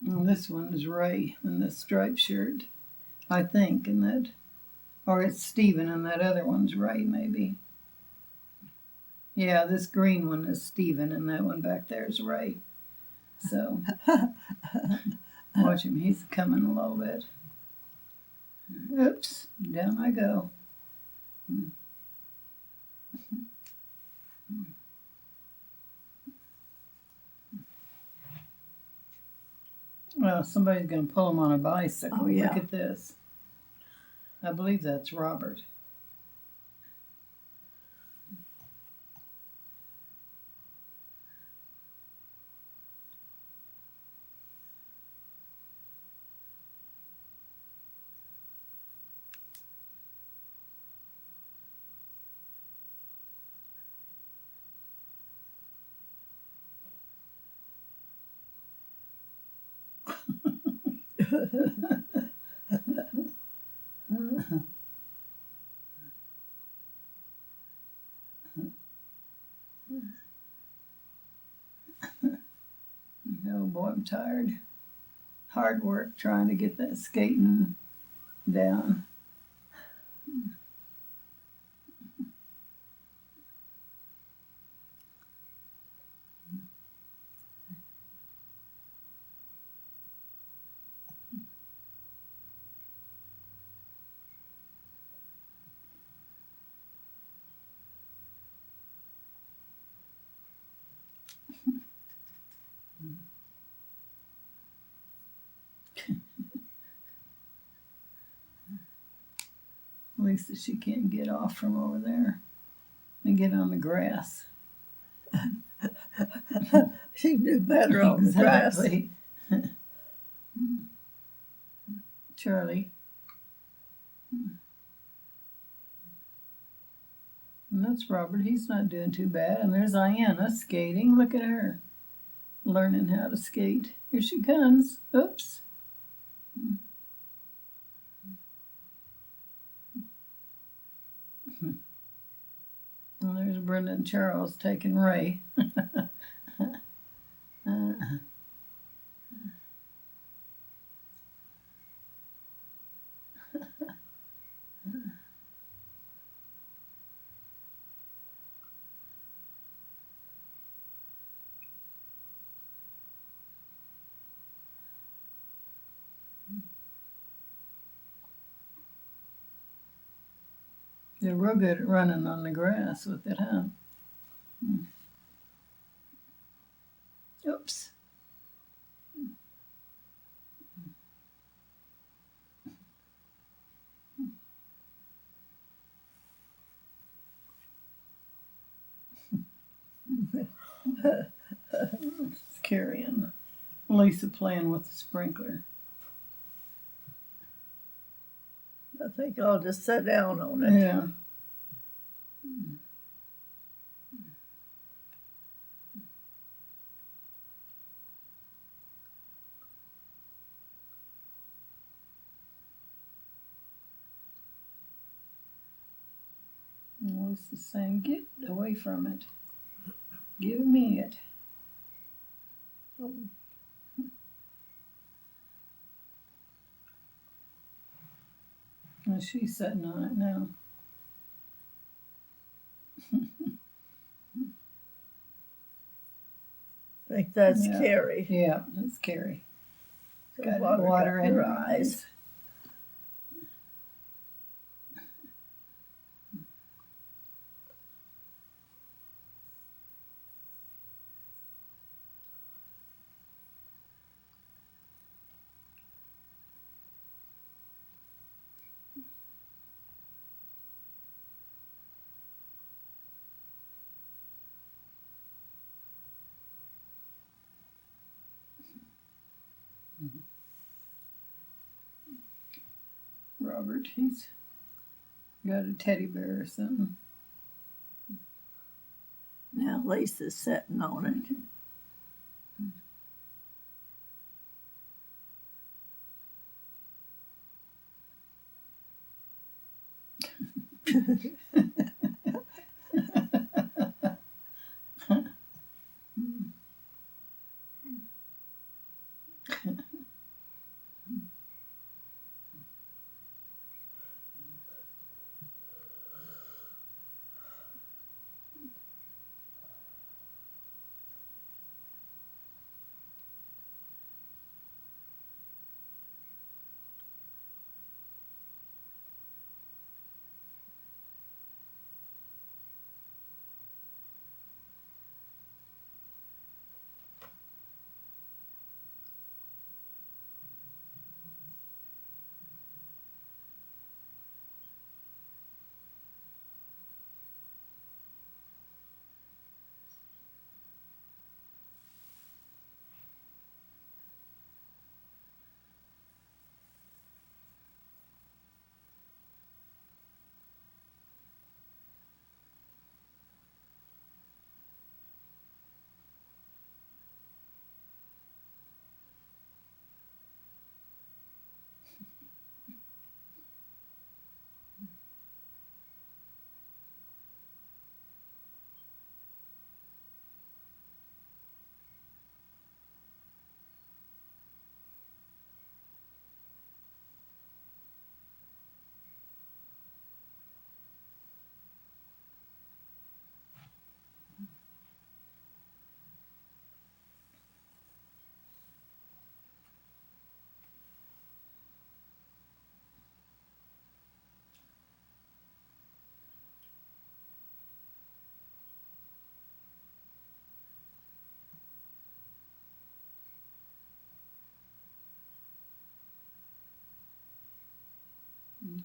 And this one is Ray in the striped shirt, I think, and that, or it's Stephen, and that other one's Ray, maybe. Yeah, this green one is Stephen, and that one back there is Ray. So, watch him. He's coming a little bit. Oops, down I go. Well, somebody's going to pull him on a bicycle. Oh, yeah. Look at this. I believe that's Robert. Oh boy, I'm tired. Hard work trying to get that skating down. At least she can't get off from over there and get on the grass. She can do better on the grass. Exactly. Charlie. And that's Robert. He's not doing too bad. And there's Ayanna skating. Look at her. Learning how to skate. Here she comes. Oops. And there's Brendan Charles taking Ray. They're real good at running on the grass with it, huh? Oops. It's carrying. Lisa playing with the sprinkler. I think I'll just sit down on it. Yeah. Lisa's saying, get away from it. Give me it. And she's sitting on it now. I think that's Yeah. Carrie. Yeah, that's Carrie. Got Got water in her her eyes. Robert, he's got a teddy bear or something. Now Lisa's sitting on it.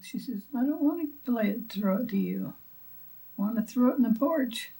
She says, I don't want to throw it to you. I want to throw it in the porch.